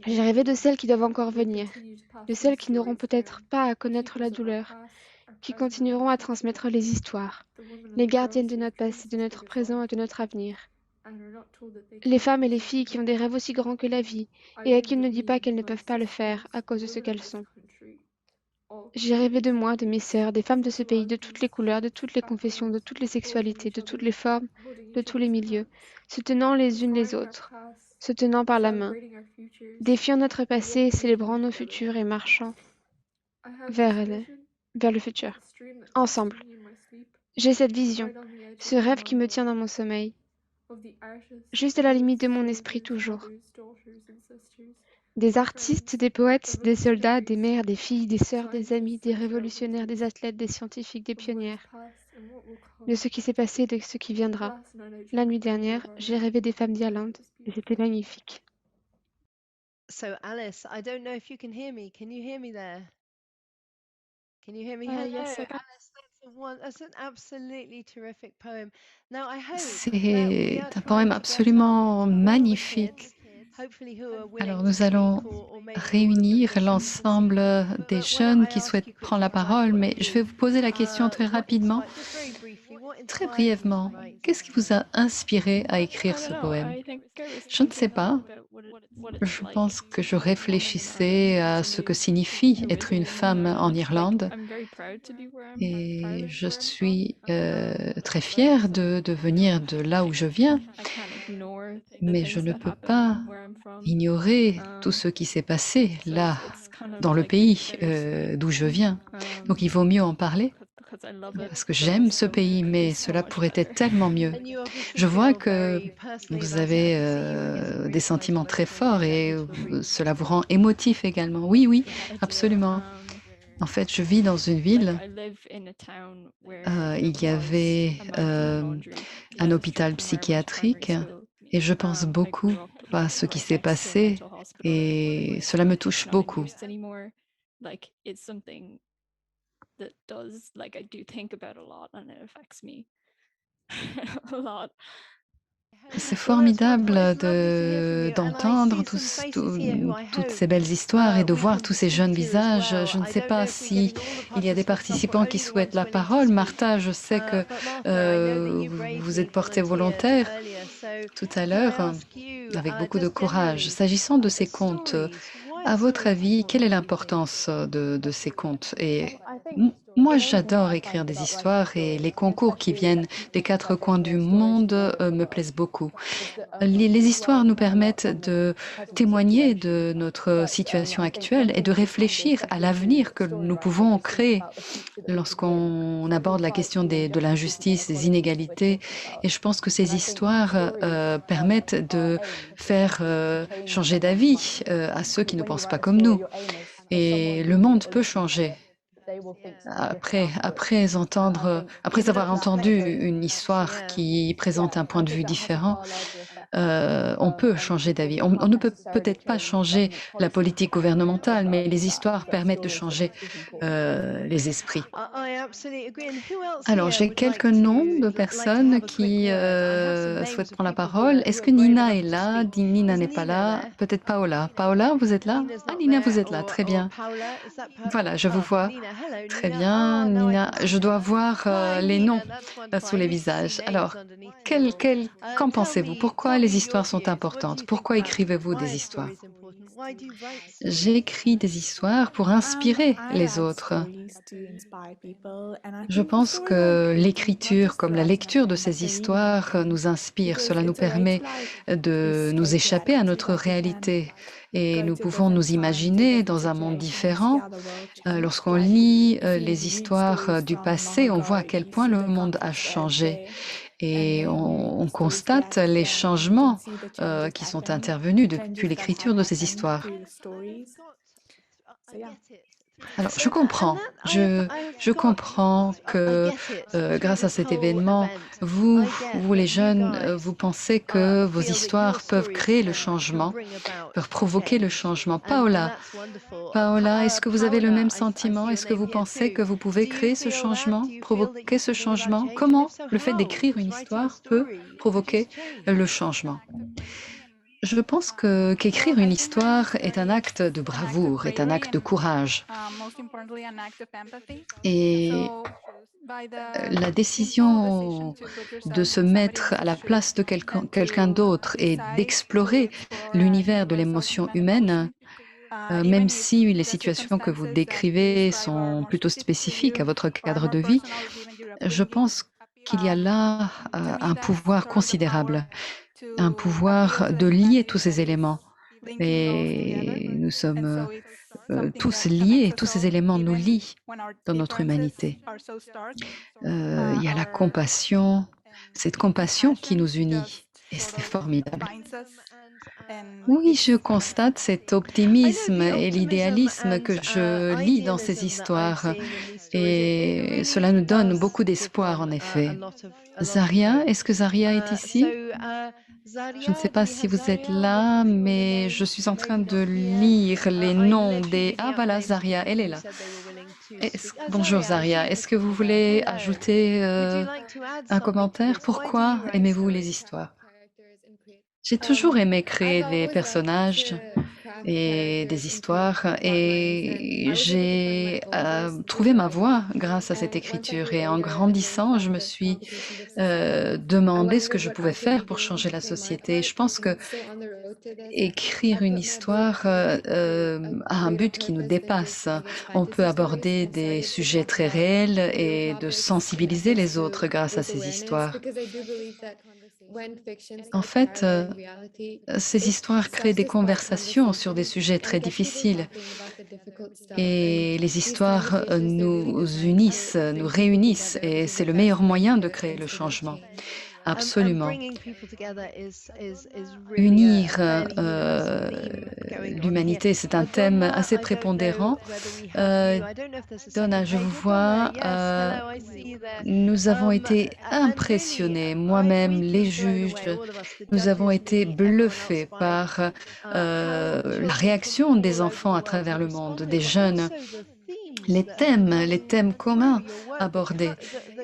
J'ai rêvé de celles qui doivent encore venir, de celles qui n'auront peut-être pas à connaître la douleur, qui continueront à transmettre les histoires, les gardiennes de notre passé, de notre présent et de notre avenir. Les femmes et les filles qui ont des rêves aussi grands que la vie et à qui on ne dit pas qu'elles ne peuvent pas le faire à cause de ce qu'elles sont. J'ai rêvé de moi, de mes sœurs, des femmes de ce pays, de toutes les couleurs, de toutes les confessions, de toutes les sexualités, de toutes les formes, de tous les milieux, se tenant les unes les autres, se tenant par la main, défiant notre passé, célébrant nos futurs et marchant vers le futur, ensemble. J'ai cette vision, ce rêve qui me tient dans mon sommeil, juste à la limite de mon esprit toujours. Des artistes, des poètes, des soldats, des mères, des filles, des sœurs, des amis, des révolutionnaires, des athlètes, des scientifiques, des pionnières. De ce qui s'est passé et de ce qui viendra. La nuit dernière, j'ai rêvé des femmes d'Irlande et c'était magnifique. So Alice, I don't know if you can hear me. Can you hear me there? Can you hear me? Hello, Yes, I can. Alice. That's an absolutely terrific poem. Now I hope that C'est we are un trying poème to get absolument all the magnifique. kids, hopefully who are willing Alors to nous speak allons or maybe réunir want to l'ensemble des But when jeunes I qui ask souhaitent you prendre la quickly, parole, what mais je vais vous poser la question très rapidement, just very briefly, what très inspired you to brièvement. write Qu'est-ce qui this vous a poem? inspiré à I écrire ce don't know. poème? I think I was Je ne sais thinking pas. about what it's Je like pense que je as a woman in réfléchissais Ireland à to ce que move signifie être une originally in femme en Ireland. Like, Irlande. I'm very proud to be where I'm Et je where I'm from. suis très fière de venir de là où je viens, I can't ignore the mais je things ne that peux happen pas where I'm from. ignorer tout ce qui s'est passé So là, it's kind of dans le like pays bittersweet. d'où je viens. Donc il vaut mieux en parler, Because I love it, parce que but j'aime ce also pays, it could be mais so cela much pourrait être better. tellement mieux. And you obviously Je vois feel que very personally vous about it. I avez can see you in your des brief when I sentiments spoke très to forts get et into a room. cela vous rend émotif également. Oui, oui, absolument. En fait, je vis dans une ville. I live in a town where Il y there was avait a Manitoulin Laundry un down the hôpital street from where I went to primary psychiatrique school. et je pense I beaucoup grew up à like ce qui right s'est next to a passé mental hospital. et cela me touche It's not in beaucoup. use anymore. Like it's something that does like I do think about a lot and it affects me a lot. C'est Well, that's wonderful. formidable It's lovely to hear from you. And I d'entendre see some faces here who I toutes hope ces belles histoires et de we voir can tous ces speak jeunes to as visages. well. Je ne I sais don't know pas if we're si getting all the il y a des participants up or participants qui only the souhaitent ones la willing to parole. speak. Martha, je sais que But Martha, I know that you vous êtes bravely portée volunteered volontaire earlier. So tout à can I l'heure ask you, avec beaucoup de just courage. generally, S'agissant de the ces contes, stories, why à are votre stories avis, quelle est important, do you think? l'importance de ces contes? Et moi, j'adore écrire des histoires et les concours qui viennent des quatre coins du monde me plaisent beaucoup. Les histoires nous permettent de témoigner de notre situation actuelle et de réfléchir à l'avenir que nous pouvons créer lorsqu'on aborde la question de l'injustice, des inégalités. Et je pense que ces histoires permettent de faire changer d'avis à ceux qui ne pensent pas comme nous. Et le monde peut changer. Après avoir entendu une histoire qui présente un point de vue différent, on peut changer d'avis. On ne peut peut-être pas changer la politique gouvernementale, mais les histoires permettent de changer les esprits. I absolutely agree. And who else Alors, here j'ai would quelques like noms de like to personnes have a quick qui word? I have some names souhaitent of prendre la people parole. Est-ce que who are brave Nina est enough to là? speak. Nina Is n'est pas Nina là. there? Peut-être Paola. Paola, vous êtes là? Nina's Ah, not Nina, there, vous êtes là. Très or bien. Paula. Is that Voilà, je vous vois. Nina? Hello, Très Nina. bien, Oh, now I Nina. can Je see dois her. voir Hi, les noms Nina. That's sous wonderful. les I used to see visages. names Alors, underneath it all. qu'en Tell pensez-vous? me, Pourquoi tell me les your histoires sont views. What do importantes? you think Pourquoi about écrivez-vous why des are histoires? stories important? Why do you write stories? J'écris des histoires pour inspirer les autres. Je pense que l'écriture, comme la lecture de ces histoires, nous inspire. Cela nous permet de nous échapper à notre réalité et nous pouvons nous imaginer dans un monde différent. Lorsqu'on lit les histoires du passé, on voit à quel point le monde a changé et on constate les changements qui sont intervenus depuis l'écriture de ces histoires. I get it. Alors, je comprends. Je comprends que grâce à cet événement, vous les jeunes, vous pensez que vos histoires peuvent créer le changement, peuvent provoquer le changement. Paola, est-ce que vous avez le même sentiment? Est-ce que vous pensez que vous pouvez créer ce changement, provoquer ce changement? Comment le fait d'écrire une histoire peut provoquer le changement? Je pense qu'écrire une histoire est un acte de bravoure, est un acte de courage. Et la décision de se mettre à la place de quelqu'un d'autre et d'explorer l'univers de l'émotion humaine, même si les situations que vous décrivez sont plutôt spécifiques à votre cadre de vie, je pense qu'il y a là un pouvoir considérable, un pouvoir de lier tous ces éléments. Et nous sommes tous liés, tous ces éléments nous lient dans notre humanité. Il y a la compassion, cette compassion qui nous unit, et c'est formidable. Oui, je constate cet optimisme et l'idéalisme que je lis dans ces histoires, et cela nous donne beaucoup d'espoir, en effet. Zaria, est-ce que Zaria est ici? Je ne sais pas si vous êtes là, mais je suis en train de lire les noms des... Ah voilà, Zaria, elle est là. Bonjour Zaria, est-ce que vous voulez ajouter un commentaire? Pourquoi aimez-vous les histoires? J'ai toujours aimé créer des personnages et des histoires et j'ai trouvé ma voie grâce à cette écriture. Et en grandissant, je me suis demandé ce que je pouvais faire pour changer la société. Je pense que écrire une histoire a un but qui nous dépasse. On peut aborder des sujets très réels et de sensibiliser les autres grâce à ces histoires. En fait, ces histoires créent des conversations sur des sujets très difficiles et les histoires nous unissent, nous réunissent et c'est le meilleur moyen de créer le changement. Absolument. Unir l'humanité, c'est un thème assez prépondérant. Donna, je vous vois. Nous avons été impressionnés, moi-même, les juges. Nous avons été bluffés par la réaction des enfants à travers le monde, des jeunes. Les thèmes communs abordés.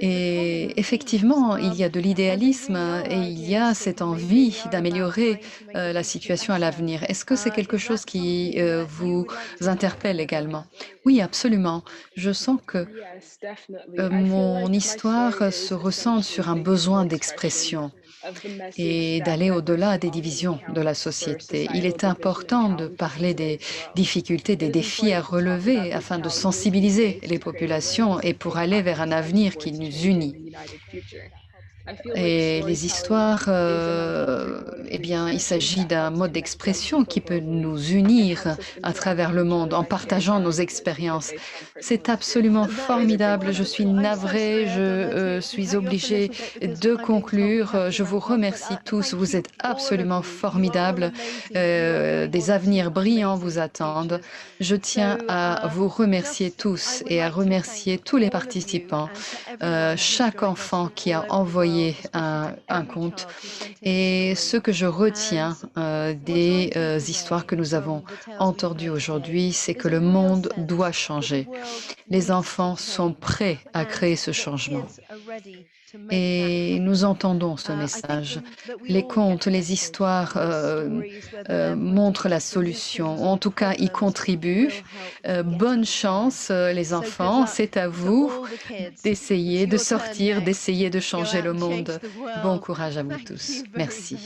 Et effectivement, il y a de l'idéalisme et il y a cette envie d'améliorer la situation à l'avenir. Est-ce que c'est quelque chose qui vous interpelle également? Oui, absolument. Je sens que mon histoire se ressent sur un besoin d'expression et d'aller au-delà des divisions de la société. Il est important de parler des difficultés, des défis à relever afin de sensibiliser les populations et pour aller vers un avenir qui nous unit. Et les histoires, eh bien, il s'agit d'un mode d'expression qui peut nous unir à travers le monde en partageant nos expériences. C'est absolument formidable. Je suis navrée, je suis obligée de conclure. Je vous remercie tous. Vous êtes absolument formidables. Des avenirs brillants vous attendent. Je tiens à vous remercier tous et à remercier tous les participants, chaque enfant qui a envoyé envoyé un conte. Et ce que je retiens des histoires que nous avons entendues aujourd'hui, c'est que le monde doit changer. Les enfants sont prêts à créer ce changement. Et nous entendons ce message. Les contes, les histoires montrent la solution, ou en tout cas y contribuent. Bonne chance, les enfants, c'est à vous d'essayer de sortir, d'essayer de changer le monde. Bon courage à vous tous. Merci.